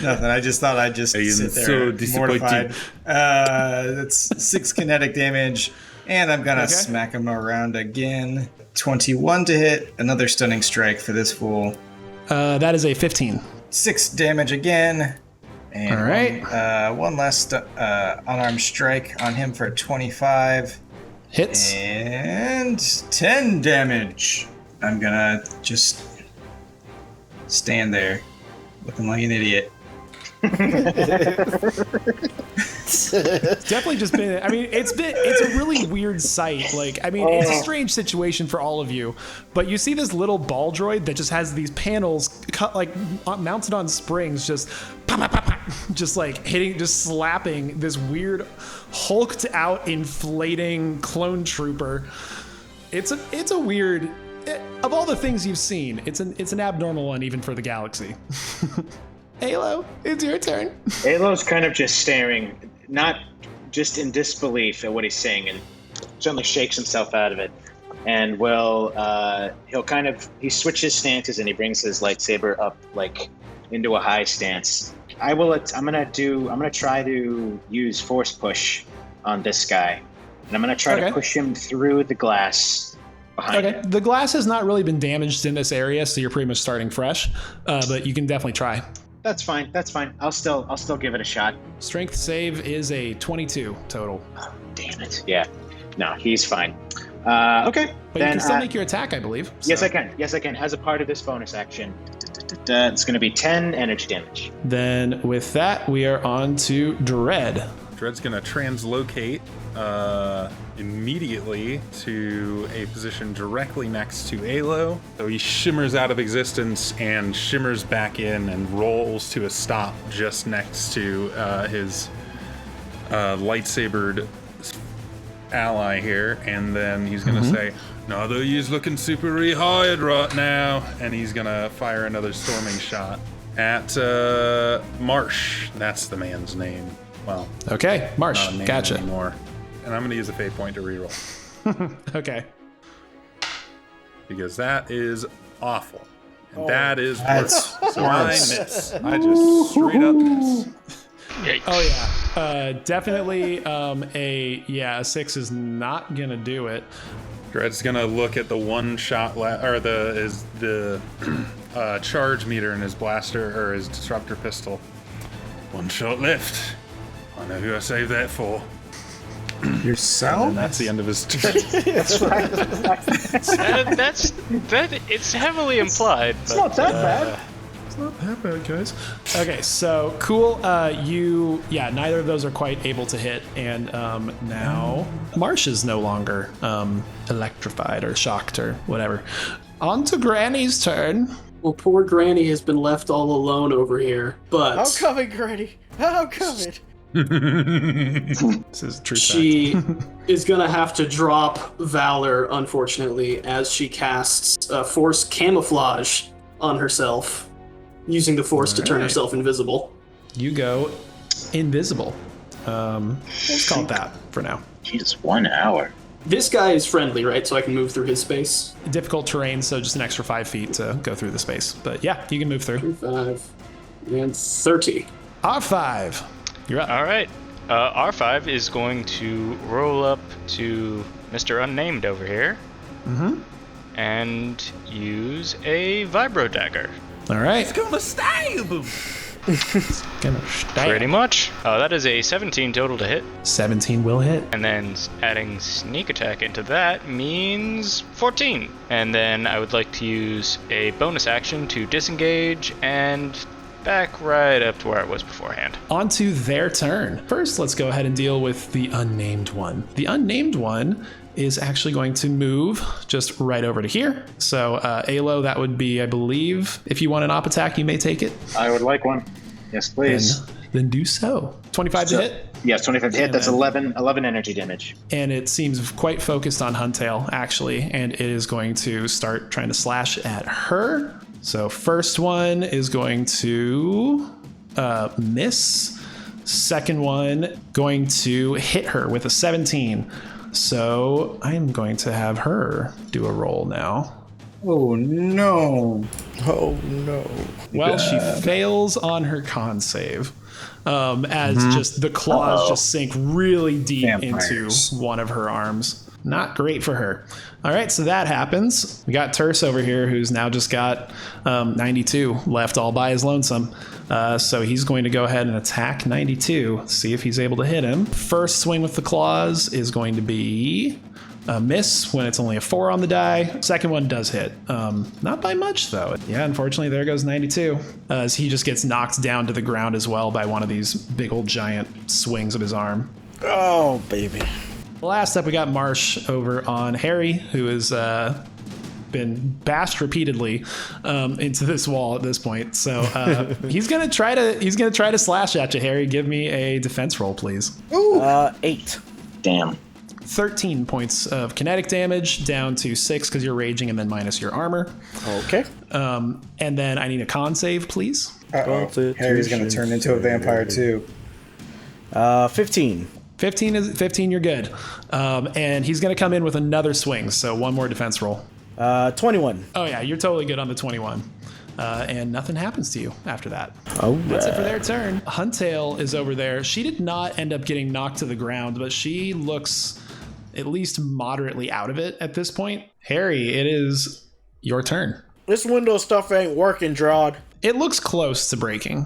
Nothing. I just thought I'd just sit there so mortified. That's 6 kinetic damage, and I'm gonna smack him around again. 21 to hit. Another stunning strike for this fool. That is a 15. 6 damage again. And all right. One last unarmed strike on him for 25. Hits. And 10 damage. I'm gonna just stand there looking like an idiot. It's definitely just been, I mean, it's a really weird sight. Like, I mean, it's a strange situation for all of you, but you see this little ball droid that just has these panels cut, like mounted on springs, just like hitting, just slapping this weird hulked out inflating clone trooper. It's a weird, of all the things you've seen, it's an abnormal one even for the galaxy. Halo, it's your turn. Halo's kind of just staring, not just in disbelief at what he's saying, and suddenly shakes himself out of it. And he switches stances and he brings his lightsaber up like into a high stance. I'm gonna try to use force push on this guy, and I'm gonna try to push him through the glass behind him. The glass has not really been damaged in this area, so you're pretty much starting fresh. But you can definitely try. That's fine. I'll still give it a shot. Strength save is a 22 total. Oh, damn it. Yeah. No, he's fine. Okay. But you can still make your attack, I believe. So. Yes, I can. As a part of this bonus action. It's going to be 10 energy damage. Then with that, we are on to Dread. Dread's going to translocate immediately to a position directly next to Alo. So he shimmers out of existence and shimmers back in and rolls to a stop just next to his lightsabered ally here. And then he's going to say, "No, though he's looking super rehired right now." And he's going to fire another storming shot at Marsh. That's the man's name. Well, okay, Marsh, not a man gotcha. Anymore. And I'm going to use a fate point to reroll. Okay. Because that is awful. And that is worse. So I worse. miss. I just straight up miss. Yikes. Oh yeah, definitely. A 6 is not gonna do it. Dread's gonna look at the one shot the charge meter in his blaster or his disruptor pistol. One shot left. I know who I saved that for. Yourself? And that's the end of his turn. That's right. It's heavily implied. It's not that bad. Not that bad, guys. Okay, so cool. Neither of those are quite able to hit, and now Marsh is no longer electrified or shocked or whatever. On to Granny's turn. Well, poor Granny has been left all alone over here, but I'm coming, Granny. I'm coming. This is true. She is gonna have to drop Valor, unfortunately, as she casts Force Camouflage on herself, using the Force to turn herself invisible. You go invisible. Let's call it that for now. Jesus, 1 hour. This guy is friendly, right? So I can move through his space. Difficult terrain, so just an extra 5 feet to go through the space. But yeah, you can move through. 5 and 30. R5. You're up. All right. R5 is going to roll up to Mr. Unnamed over here. And use a Vibro Dagger. All right. It's gonna stab him. Pretty much. That is a 17 total to hit. 17 will hit. And then adding Sneak Attack into that means 14. And then I would like to use a bonus action to disengage and back right up to where it was beforehand. On to their turn. First, let's go ahead and deal with the unnamed one. The unnamed one is actually going to move just right over to here. So, Alo, that would be, I believe, if you want an op attack, you may take it. I would like one. Yes, please. Then do so. 25 to hit? Yes, 25 to hit. That's 11 energy damage. And it seems quite focused on Huntail, actually, and it is going to start trying to slash at her. So first one is going to miss. Second one going to hit her with a 17. So I'm going to have her do a roll now. Oh no. Oh no. Well, she fails on her con save. As just the claws just sink really deep Vampires. into one of her arms. Not great for her. All right, so that happens. We got Terse over here, who's now just got 92 left all by his lonesome. So he's going to go ahead and attack 92, see if he's able to hit him. First swing with the claws is going to be a miss when it's only a 4 on the die. Second one does hit. Not by much, though. Yeah, unfortunately, there goes 92. As he just gets knocked down to the ground as well by one of these big old giant swings of his arm. Oh, baby. Last up, we got Marsh over on Harry, who has been bashed repeatedly into this wall at this point. So he's gonna try to slash at you, Harry. Give me a defense roll, please. 8. Damn. 13 points of kinetic damage, down to 6 because you're raging, and then minus your armor. Okay. And then I need a con save, please. Harry's gonna turn into a vampire too. 15. 15, you're good. And he's going to come in with another swing, so one more defense roll. 21. Oh, yeah, you're totally good on the 21. And nothing happens to you after that. Oh, That's it for their turn. Huntail is over there. She did not end up getting knocked to the ground, but she looks at least moderately out of it at this point. Harry, it is your turn. This window stuff ain't working, Drod. It looks close to breaking.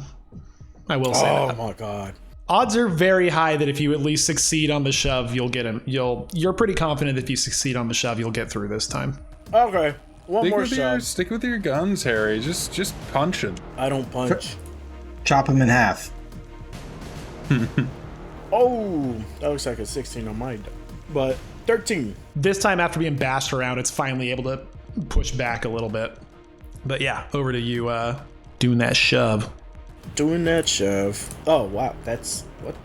I will say that. Oh my god. Odds are very high that if you at least succeed on the shove, you'll get him. You're pretty confident that if you succeed on the shove, you'll get through this time. Okay. One more shot. Stick with your guns, Harry. Just punch him. I don't punch. Chop him in half. Oh, that looks like a 16 on mine, but 13. This time, after being bashed around, it's finally able to push back a little bit. But yeah, over to you, doing that shove. Doing that shove. Oh wow, that's what?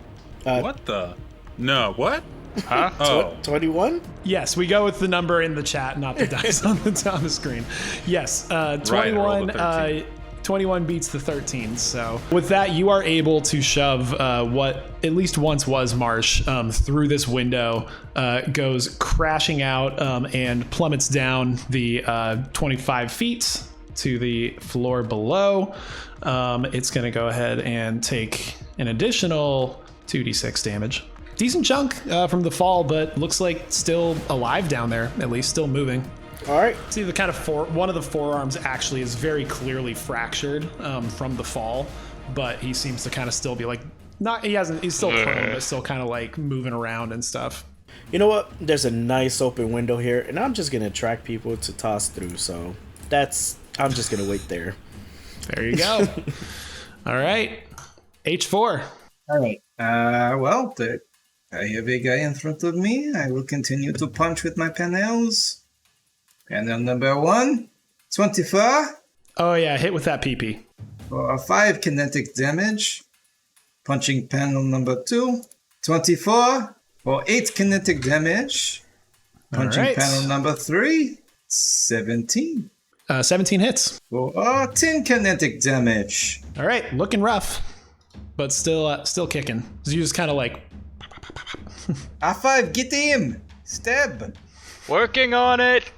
What the? No, what? Huh? Oh, 21? Yes, we go with the number in the chat, not the dice on the screen. Yes, 21. Right, 21 beats the 13. So with that, you are able to shove what at least once was Marsh through this window, goes crashing out and plummets down the 25 feet to the floor below. It's going to go ahead and take an additional 2d6 damage. Decent chunk from the fall, but looks like still alive down there, at least still moving. All right. See, the kind of one of the forearms actually is very clearly fractured from the fall, but he seems to kind of still be like Not he hasn't. He's still prone, but still kind of like moving around and stuff. You know what? There's a nice open window here, and I'm just gonna attract people to toss through. So I'm just gonna wait there. There you go. All right, H4. All right. Well, I have a guy in front of me. I will continue to punch with my panels. Panel number 1, 24. Oh yeah, hit with that PP. For 5 kinetic damage. Punching panel number 2, 24. For 8 kinetic damage. Punching right. panel number 3, 17. 17 hits. For 10 kinetic damage. All right, looking rough, but still kicking. So you just kind of like. R5, get him! Stab! Working on it.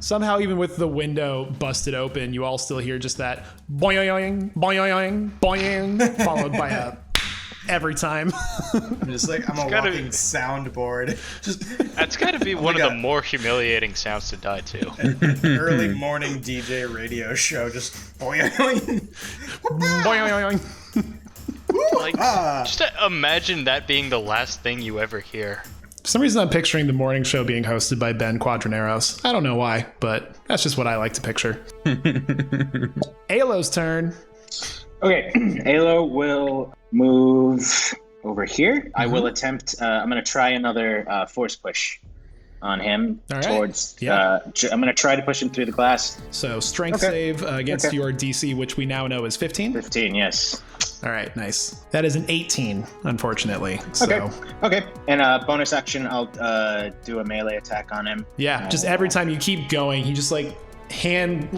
Somehow, even with the window busted open, you all still hear just that boing, boing, boing, followed by a every time. I'm just like, I'm a walking soundboard. That's got to be one of the more humiliating sounds to die to. Early morning DJ radio show, just boing. Boing. Like, just imagine that being the last thing you ever hear. For some reason, I'm picturing the morning show being hosted by Ben Quadraneros. I don't know why, but that's just what I like to picture. Alo's turn. Okay, Alo will move over here. I will attempt. I'm going to try another force push on him All right. towards. Yeah. I'm going to try to push him through the glass. So strength save against your DC, which we now know is 15. 15, yes. All right, nice. That is an 18, unfortunately. So, Okay. And bonus action, I'll do a melee attack on him. yeah, just every time you keep going, he just like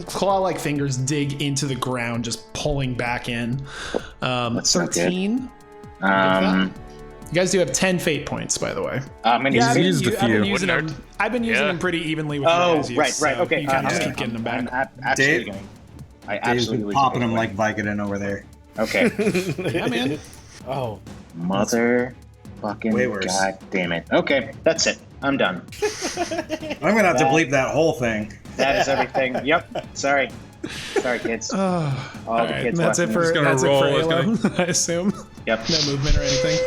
claw-like fingers dig into the ground, just pulling back in. That's not good. 13. You guys do have 10 fate points, by the way. I'm going to I've use used a I've been few. using them. I've been using them pretty evenly with Oh, you guys. right, so okay. You kind of I'm just gonna- keep getting them back. I'm absolutely Dave? going. I Dave's absolutely been popping them like Vicodin over there. Okay. Yeah, man. Oh, Mother fucking Way worse. god damn it. Okay, that's it. I'm done. I'm gonna have to bleep that whole thing. That is everything. Yep. Sorry, kids. All the kids. That's it watching for this. Halo, I assume. Yep. No movement or anything.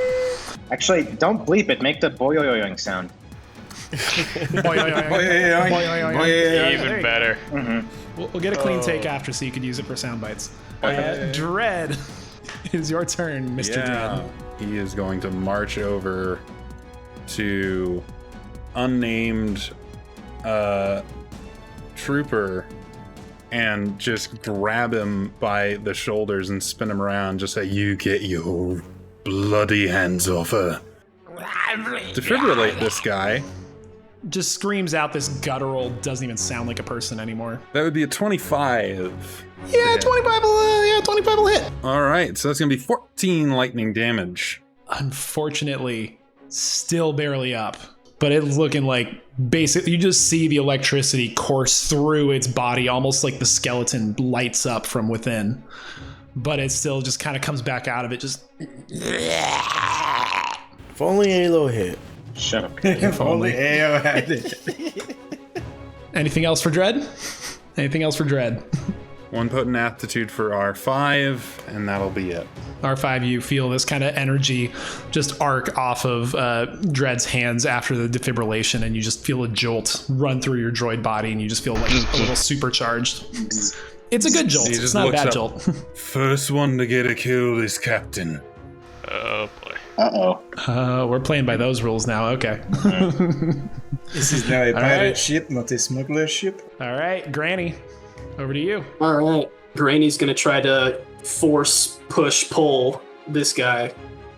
Actually, don't bleep it. Make the boing sound. Even better. We'll get a clean take after so you can use it for sound bites. Dread, it is your turn, Mr. Dread. He is going to march over to unnamed trooper and just grab him by the shoulders and spin him around. Just say, "You get your bloody hands off her." Defibrillate this guy. Just screams out this guttural, doesn't even sound like a person anymore. That would be a 25. Yeah, 25 will hit. All right, so that's going to be 14 lightning damage. Unfortunately, still barely up. But it's looking like basically you just see the electricity course through its body, almost like the skeleton lights up from within. But it still just kind of comes back out of it, just... if only Halo hit. Shut up. If only. AO had it. Anything else for Dread? Anything else for Dread? One potent aptitude for R5, and that'll be it. R5, you feel this kind of energy just arc off of Dread's hands after the defibrillation, and you just feel a jolt run through your droid body, and you just feel like a little supercharged. It's a good jolt. He It's just not a looks bad up. jolt. First one to get a kill is Captain. Oh boy. Uh-oh. We're playing by those rules now. Okay. This is now a pirate right. ship, not a smuggler ship. All right, Granny, over to you. All right. Granny's going to try to force, push, pull this guy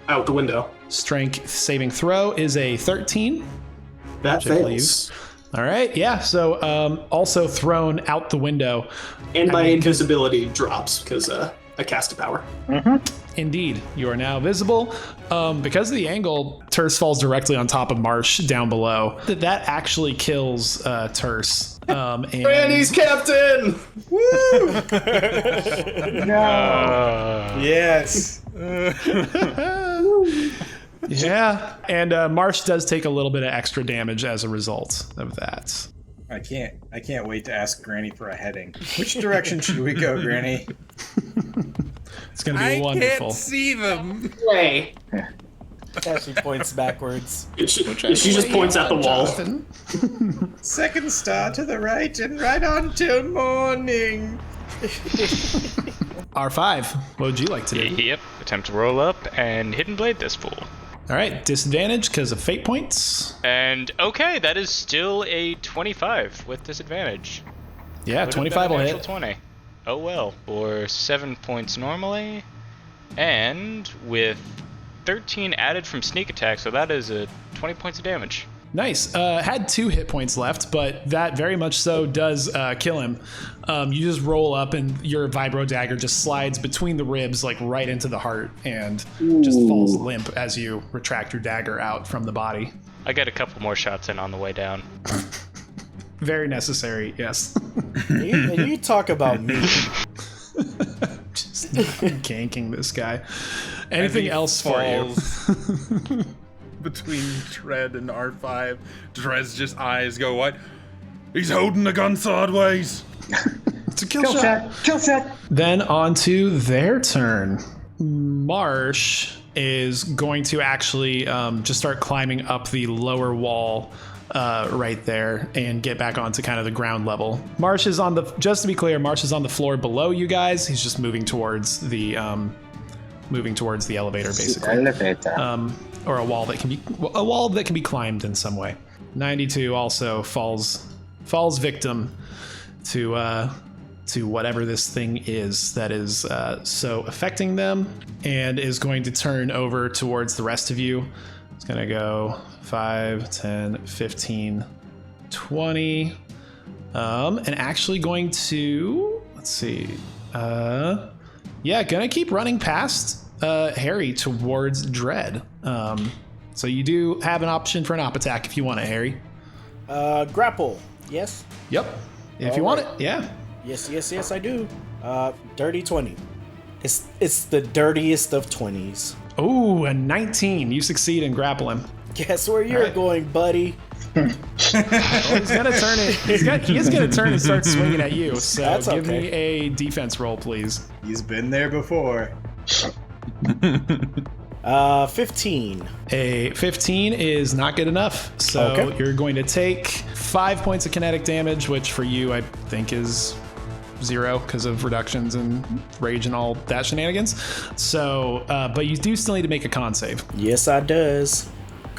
out the window. Strength saving throw is a 13. That I fails. believe. All right, yeah. So also thrown out the window. And my I mean, invisibility drops because I cast a power. Indeed, you are now visible. Because of the angle, Terse falls directly on top of Marsh down below. That actually kills Terse. And Granny's captain! Yes. yeah, and Marsh does take a little bit of extra damage as a result of that. I can't wait to ask Granny for a heading. Which direction should we go, Granny? It's going to be I wonderful. can't see them. Way. As she points backwards. She just points at the wall. Second star to the right and right on till morning. R5, what would you like to do? Yep. Attempt to roll up and hidden blade this fool. All right, disadvantage because of fate points. And okay, that is still a 25 with disadvantage. Yeah, Would've 25 been will a hit. natural 20. Oh well. Or 7 points normally. And with 13 added from sneak attack, so that is a 20 points of damage. Nice. Had 2 hit points left, but that very much so does kill him. You just roll up and your vibro dagger just slides between the ribs, like right into the heart, and just falls limp as you retract your dagger out from the body. I get a couple more shots in on the way down. Very necessary, yes. You talk about me. Just ganking this guy. Anything else for you? Between Dread and R5, Dred's just eyes go white. He's holding the gun sideways. It's a kill shot. Kill shot. Then on to their turn. Marsh is going to actually just start climbing up the lower wall right there and get back onto kind of the ground level. Marsh is on the, just to be clear, Marsh is on the floor below you guys. He's just moving towards the elevator, basically. Or a wall that can be climbed in some way. 92 also falls victim to whatever this thing is that is so affecting them, and is going to turn over towards the rest of you. It's gonna go 5, 10, 15, 20, and actually going to, let's see, gonna keep running past Harry towards Dread. So you do have an option for an op attack if you want it, Harry. Grapple. Yes. Yep. If you want it, yeah. Yes, I do. Dirty 20. It's the dirtiest of 20s. Oh, a 19. You succeed and grapple him. Guess where you're going, buddy? He's gonna turn it. He is gonna turn and start swinging at you. So That's give okay. me a defense roll, please. He's been there before. 15. A 15 is not good enough. So Okay. you're going to take 5 points of kinetic damage, which for you I think is 0 because of reductions and rage and all that shenanigans. So, but you do still need to make a con save. Yes, I does.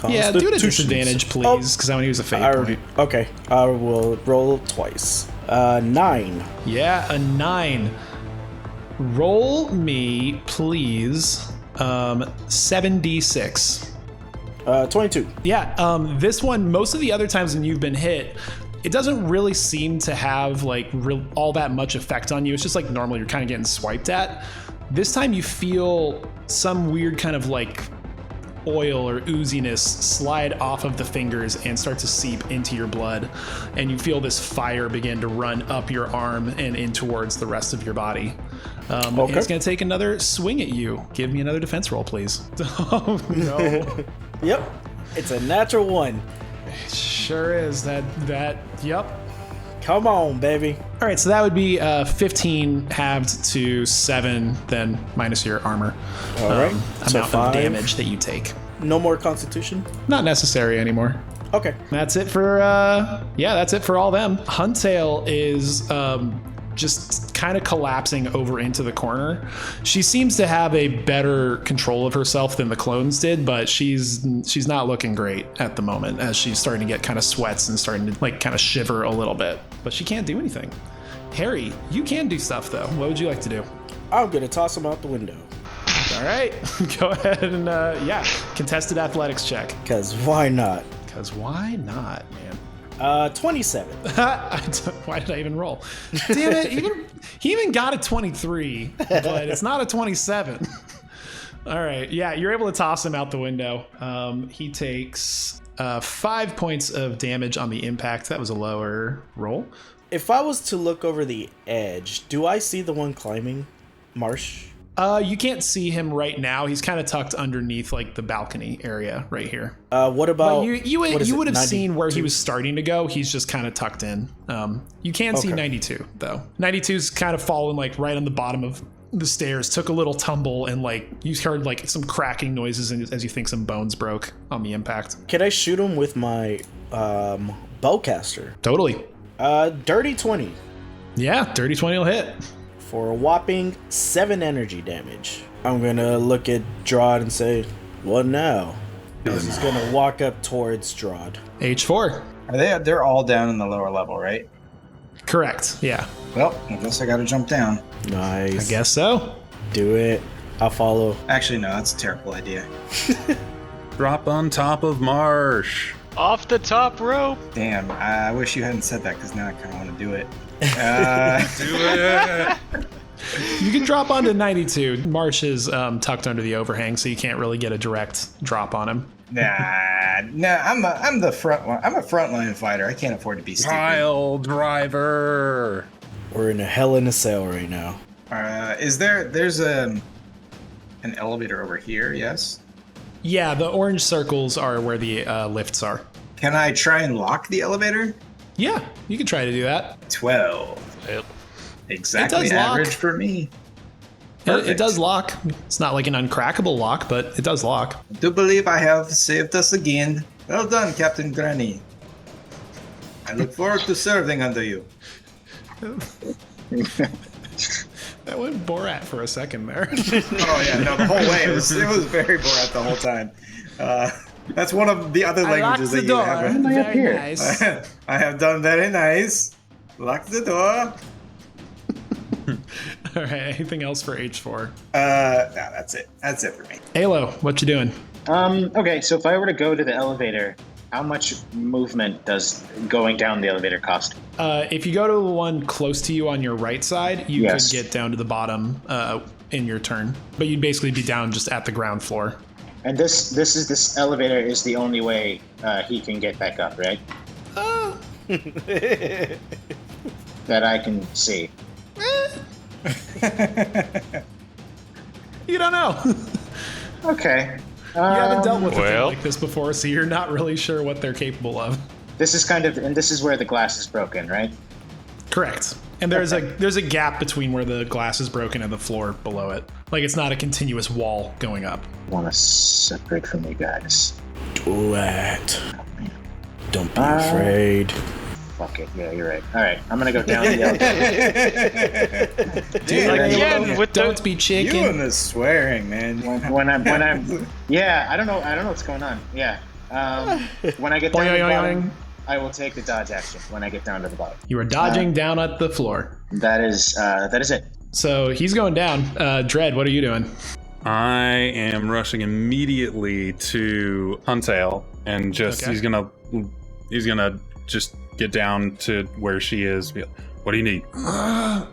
Yeah, do it at Constitutions. disadvantage, please, because I want to use a fate point. Okay, I will roll twice. 9. Yeah, a 9. Roll me, please, 7d6. 22. Yeah, this one, most of the other times when you've been hit, it doesn't really seem to have like all that much effect on you. It's just like normal, you're kind of getting swiped at. This time you feel some weird kind of like oil or ooziness slide off of the fingers and start to seep into your blood, and you feel this fire begin to run up your arm and in towards the rest of your body. And it's going to take another swing at you. Give me another defense roll, please. Oh no. Yep, it's a natural 1. It sure is. Yep. Come on, baby. All right, so that would be 15 halved to 7, then minus your armor. All right, so amount 5. of damage that you take. No more Constitution? Not necessary anymore. Okay. That's it for that's it for all them. Huntail is just kind of collapsing over into the corner. She seems to have a better control of herself than the clones did, but she's not looking great at the moment, as she's starting to get kind of sweats and starting to like kind of shiver a little bit. But she can't do anything. Harry, you can do stuff though. What would you like to do? I'm gonna toss him out the window. All right, go ahead and contested athletics check. Cause why not? Because why not, man? 27. Why did I even roll? Damn it! He even got a 23, but it's not a 27. All right, yeah, you're able to toss him out the window. He takes 5 points of damage on the impact. That was a lower roll. If I was to look over the edge, do I see the one climbing? Marsh? You can't see him right now. He's kind of tucked underneath like the balcony area right here. What about... But you would have seen where he was starting to go. He's just kind of tucked in. You can see 92 though. 92's kind of fallen like right on the bottom of the stairs, took a little tumble, and like you heard like some cracking noises as you think some bones broke on the impact. Can I shoot him with my bowcaster? Totally. Dirty 20 Yeah, dirty 20 will hit. for a whopping 7 energy damage. I'm gonna look at Drod and say, "What now?" As he's gonna walk up towards Drod. H4. They're all down in the lower level, right? Correct. Yeah. Well, I guess I gotta jump down. Nice. I guess so. Do it. I'll follow. Actually, no, that's a terrible idea. Drop on top of Marsh. Off the top rope. Damn, I wish you hadn't said that because now I kind of want to do it. Do it. You can drop onto 92. Marsh is tucked under the overhang, so you can't really get a direct drop on him. Nah, I'm the front one. I'm a frontline fighter. I can't afford to be stupid. Pile driver. We're in a hell in a cell right now. There's an elevator over here? Yes. Yeah, the orange circles are where the lifts are. Can I try and lock the elevator? Yeah, you can try to do that. 12. Yep. Exactly It does lock. average for me. It Perfect. does lock. It's not like an uncrackable lock, but it does lock. I do believe I have saved us again. Well done, Captain Granny. I look forward to serving under you. That went Borat for a second there. Oh yeah, no, the whole way it was very Borat the whole time. That's one of the other languages that you have. Very nice. I have done very nice. Lock the door. All right, anything else for H4? No, that's it. That's it for me. Alo, what you doing? Okay, so if I were to go to the elevator, how much movement does going down the elevator cost? If you go to the one close to you on your right side, you Yes. could get down to the bottom in your turn. But you'd basically be down just at the ground floor. And this elevator is the only way he can get back up, right? That I can see. You don't know. Okay. You haven't dealt with a thing well. like this before, so you're not really sure what they're capable of. This is and this is where the glass is broken, right? Correct. And there's a gap between where the glass is broken and the floor below it. Like it's not a continuous wall going up. I want to separate from you guys. Do it. Don't be afraid. Fuck it. Yeah, you're right. All right, I'm gonna go down the elevator. Dude, Again, with Don't the be you chicken. and the swearing, man. when I'm. Yeah, I don't know what's going on. Yeah. When I get down to the bottom, I will take the dodge action when I get down to the bottom. You are dodging down at the floor. That is it. So he's going down. Dread, what are you doing? I am rushing immediately to Huntail and just Okay. he's gonna just get down to where she is. Be like, what do you need? I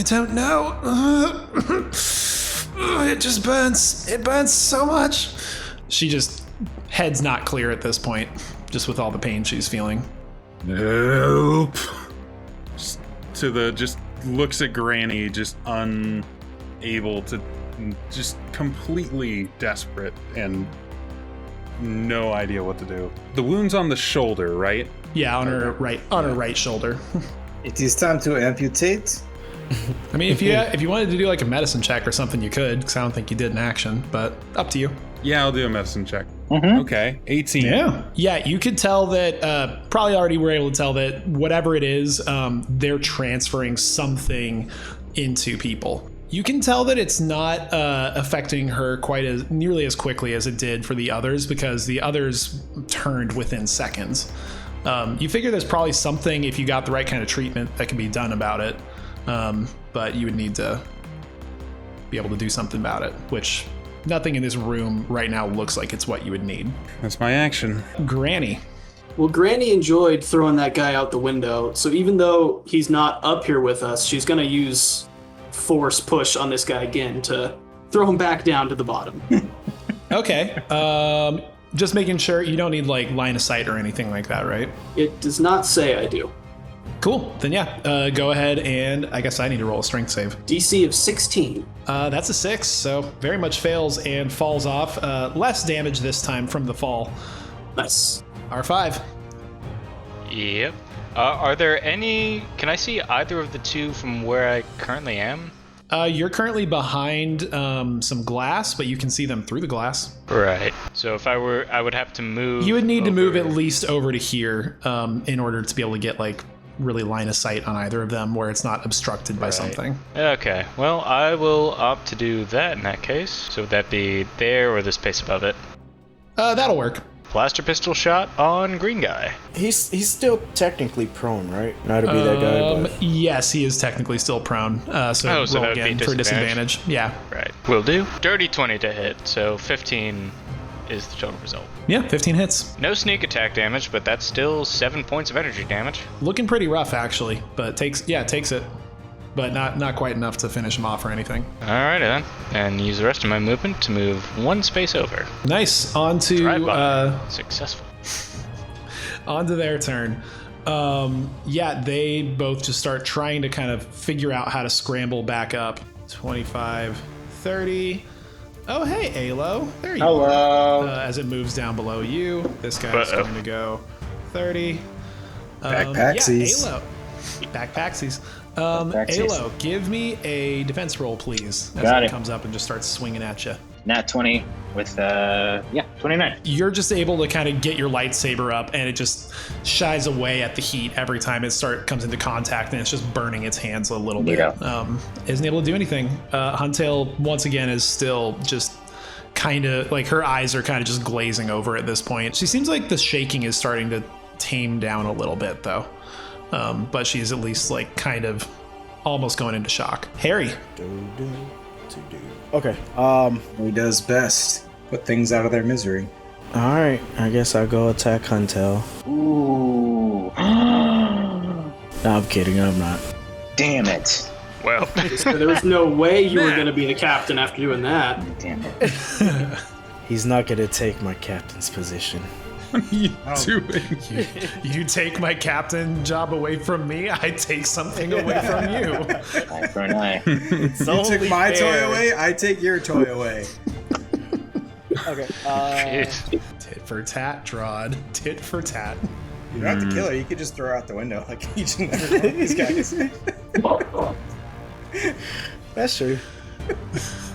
don't know. It just burns. It burns so much. She just head's not clear at this point, just with all the pain she's feeling. Nope. Just looks at Granny, just unable to, just completely desperate and no idea what to do. The wound's on the shoulder, right? Yeah, on her right shoulder. It is time to amputate. I mean, if you wanted to do like a medicine check or something, you could, because I don't think you did in action, but up to you. Yeah, I'll do a medicine check. Okay, 18. Yeah, you could tell that, probably already were able to tell that whatever it is, they're transferring something into people. You can tell that it's not affecting her quite nearly as quickly as it did for the others, because the others turned within seconds. You figure there's probably something, if you got the right kind of treatment, that can be done about it, but you would need to be able to do something about it, which nothing in this room right now looks like it's what you would need. That's my action. Granny. Well, Granny enjoyed throwing that guy out the window, so even though he's not up here with us, she's gonna use force push on this guy again to throw him back down to the bottom. Okay. Just making sure you don't need like line of sight or anything like that, right? It does not say I do. Cool. Then yeah, go ahead and I guess I need to roll a strength save. DC of 16. That's a 6, so very much fails and falls off. Less damage this time from the fall. Nice. R5. Yep. Are there any? Can I see either of the two from where I currently am? You're currently behind some glass, but you can see them through the glass. Right. So if I would have to move. You would need to over. move at least over to here in order to be able to get like really line of sight on either of them where it's not obstructed by something. Okay. Well, I will opt to do that in that case. So would that be there or the space above it? That'll work. Blaster pistol shot on green guy. He's still technically prone, right? Not to be that guy, but... Yes, he is technically still prone. So roll that would again be for disadvantage. Yeah. Right. Will do. Dirty 20 to hit, so 15 is the total result. Yeah, 15 hits. No sneak attack damage, but that's still 7 points of energy damage. Looking pretty rough, actually, but takes it. But not quite enough to finish him off or anything. Alright then. And use the rest of my movement to move one space over. Nice. On to successful. On to their turn. They both just start trying to kind of figure out how to scramble back up. 25, 30. Oh, hey, Alo. There you are. As it moves down below you, this guy's going to go 30. Backpacksies. Alo. Backpacksies. Alo, give me a defense roll, please. As it comes up and just starts swinging at you. Nat 20 with 29. You're just able to kind of get your lightsaber up, and it just shies away at the heat every time it comes into contact, and it's just burning its hands a little bit. Isn't able to do anything. Huntail once again is still just kind of like her eyes are kind of just glazing over at this point. She seems like the shaking is starting to tame down a little bit though. But she's at least like kind of almost going into shock. Harry. Okay. He does best. Put things out of their misery. Alright, I guess I'll go attack Huntail. Ooh. No, I'm kidding, I'm not. Damn it. Well. So there was no way you were going to be the captain after doing that. Damn it. He's not gonna take my captain's position. What are you doing? You take my captain job away from me, I take something away from you. Eye for an eye. You took my toy away, I take your toy away. Okay. Tit for tat, Drod. Tit for tat. You don't have to kill her, you could just throw her out the window like each and every one of these guys. That's true.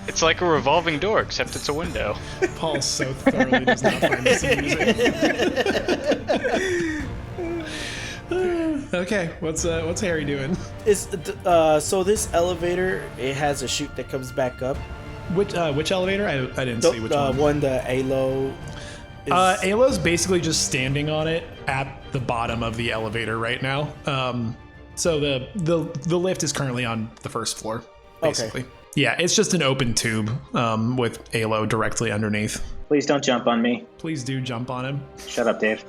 It's like a revolving door, except it's a window. Paul so thoroughly does not find this amusing. Okay, what's Harry doing? So this elevator, it has a chute that comes back up. Which elevator? I didn't see which one. One that Alo is... Alo's basically just standing on it at the bottom of the elevator right now. So the lift is currently on the first floor, basically. Okay. Yeah, it's just an open tube with Alo directly underneath. Please don't jump on me. Please do jump on him. Shut up, Dave.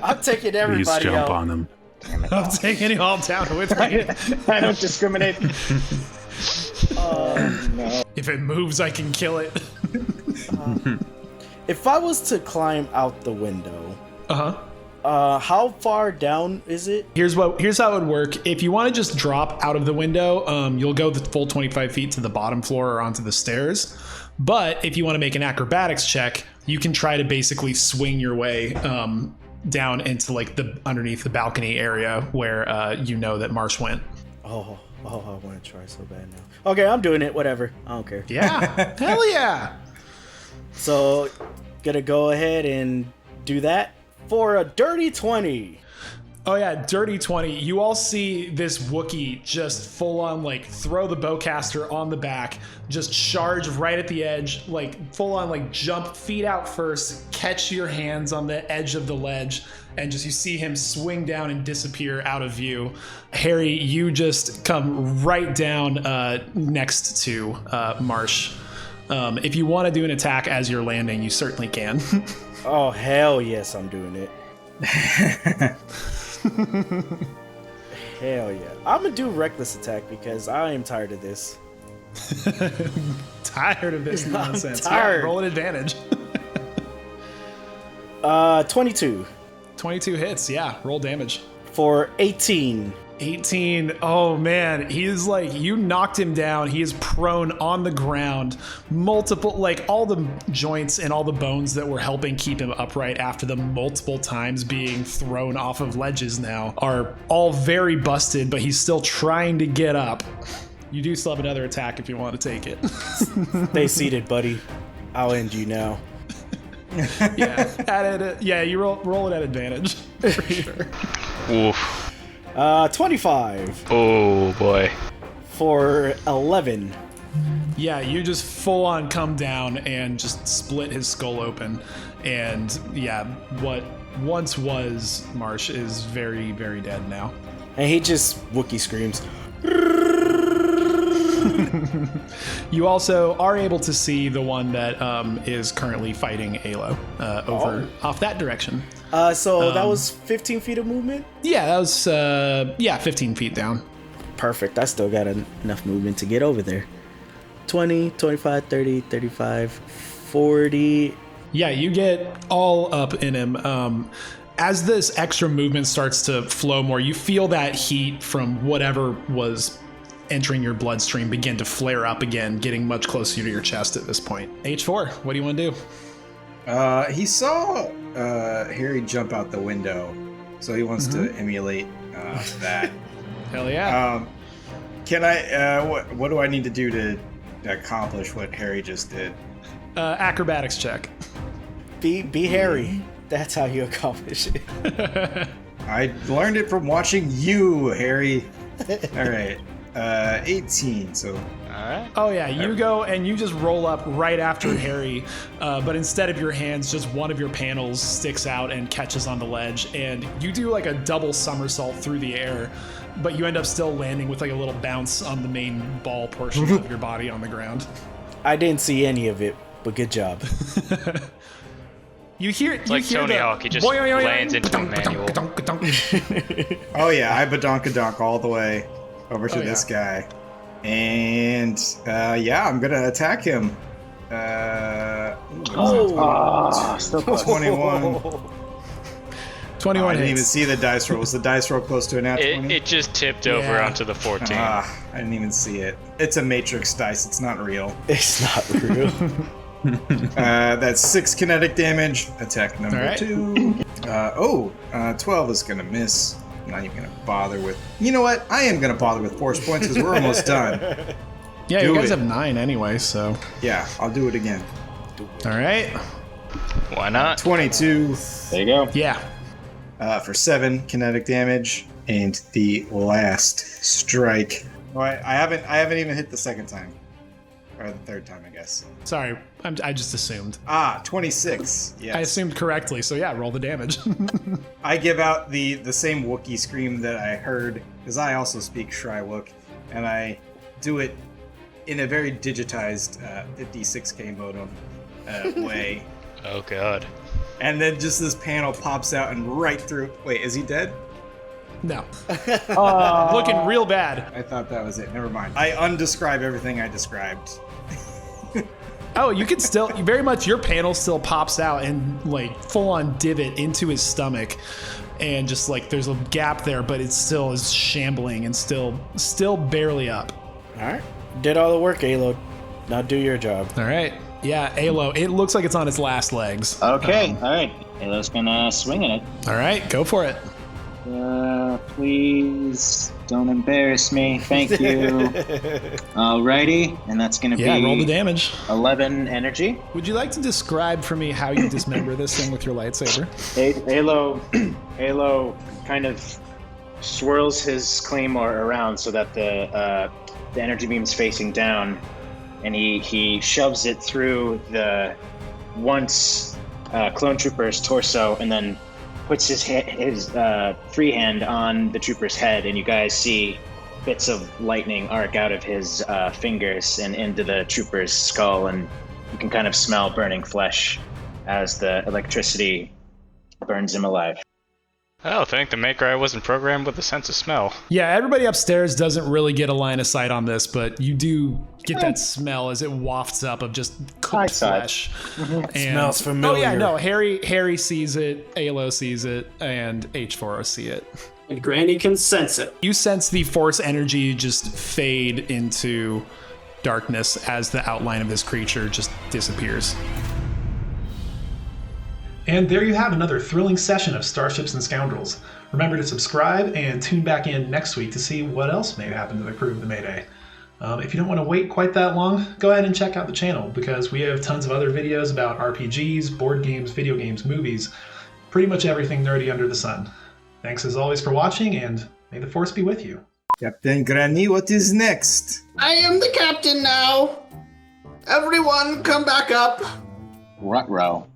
I'm taking everybody Please jump out. on him. I'm taking you all down with me. I don't discriminate. Oh, no. If it moves, I can kill it. If I was to climb out the window, how far down is it? Here's how it would work. If you want to just drop out of the window, you'll go the full 25 feet to the bottom floor or onto the stairs. But if you want to make an acrobatics check, you can try to basically swing your way down into like the underneath the balcony area where you know that Marsh went. Oh, I want to try so bad now. Okay, I'm doing it. Whatever. I don't care. Yeah. Hell yeah. So, gonna go ahead and do that for a dirty 20. Oh yeah, dirty 20. You all see this Wookiee just full on like throw the bowcaster on the back, just charge right at the edge, like full on like jump feet out first, catch your hands on the edge of the ledge, and just you see him swing down and disappear out of view. Harry, you just come right down next to Marsh. If you want to do an attack as you're landing, you certainly can. Oh, hell yes, I'm doing it. Hell yeah. I'm gonna do reckless attack because I am tired of this. Tired of this nonsense. I'm tired. Yeah, roll an advantage. 22. 22 hits, yeah. Roll damage. For 18. 18. Oh man, he's like, you knocked him down. He is prone on the ground. Multiple, like all the joints and all the bones that were helping keep him upright after the multiple times being thrown off of ledges now are all very busted, but he's still trying to get up. You do still have another attack if you want to take it. Stay seated, buddy. I'll end you now. Yeah, you roll it at advantage for sure. Oof. 25 Oh boy. for 11. Yeah, you just full on come down and just split his skull open. And yeah, what once was Marsh is very, very dead now. And he just Wookiee screams. You also are able to see the one that is currently fighting Alo over off that direction. So that was 15 feet of movement? Yeah, that was 15 feet down. Perfect. I still got enough movement to get over there. 20, 25, 30, 35, 40. Yeah, you get all up in him. As this extra movement starts to flow more, you feel that heat from whatever was entering your bloodstream begin to flare up again, getting much closer to your chest at this point. H4, what do you want to do? He saw Harry jump out the window, so he wants to emulate that. Hell yeah. Can I? What do I need to do to accomplish what Harry just did? Acrobatics check. Be Harry. That's how you accomplish it. I learned it from watching you, Harry. All right. 18, so... Alright. Oh yeah, you go and you just roll up right after Harry, but instead of your hands, just one of your panels sticks out and catches on the ledge, and you do like a double somersault through the air, but you end up still landing with like a little bounce on the main ball portion of your body on the ground. I didn't see any of it, but good job. You hear It's like Tony Hawk, he just lands into a manual. Oh yeah, I badonkadonk all the way over to this guy. And I'm gonna attack him. Still close. 21. 21 I didn't hits. even see the dice roll. Was the dice roll close to a nat 20? It just tipped over onto the 14. I didn't even see it. It's a matrix dice. It's not real. It's not real. That's 6 kinetic damage. Attack number All right. 2. 12 is gonna miss. I'm not even gonna bother with. You know what? I am gonna bother with force points because we're almost done. Yeah, Do you guys it. have 9 anyway, so. Yeah, I'll do it again. All right. Why not? 22 There you go. Yeah. for 7 kinetic damage, and the last strike. Oh, I haven't even hit the second time, or the third time, I guess. Sorry, I just assumed. 26. Yes. I assumed correctly, so yeah, roll the damage. I give out the same Wookiee scream that I heard, because I also speak Shrywook, and I do it in a very digitized 56K modem way. Oh god. And then just this panel pops out and right through. Wait, is he dead? No. Looking real bad. I thought that was it. Never mind. I undescribe everything I described. Oh, you can still very much your panel still pops out and like full on divot into his stomach, and just like there's a gap there, but it still is shambling and still barely up. All right. Did all the work, Alo. Now do your job. All right. Yeah, Alo, it looks like it's on its last legs. Okay, alright. Alo's gonna swing at it. All right, go for it. Please don't embarrass me. Thank you. Alrighty, and that's gonna Yeah, be roll the damage. 11 energy. Would you like to describe for me how you dismember this thing with your lightsaber? Alo kind of swirls his claymore around so that the energy beam's facing down, and he shoves it through the once clone trooper's torso, and then puts his free hand on the trooper's head, and you guys see bits of lightning arc out of his fingers and into the trooper's skull, and you can kind of smell burning flesh as the electricity burns him alive. Oh, thank the maker I wasn't programmed with a sense of smell. Yeah, everybody upstairs doesn't really get a line of sight on this, but you do get that smell as it wafts up of just cooked flesh. And, Smells familiar. Oh yeah, no, Harry sees it, Alo sees it, and H4 see it. And Granny can sense it. You sense the force energy just fade into darkness as the outline of this creature just disappears. And there you have another thrilling session of Starships and Scoundrels. Remember to subscribe and tune back in next week to see what else may happen to the crew of the Mayday. If you don't want to wait quite that long, go ahead and check out the channel because we have tons of other videos about RPGs, board games, video games, movies, pretty much everything nerdy under the sun. Thanks as always for watching, and may the Force be with you. Captain Granny, what is next? I am the captain now. Everyone, come back up. Ruh-roh.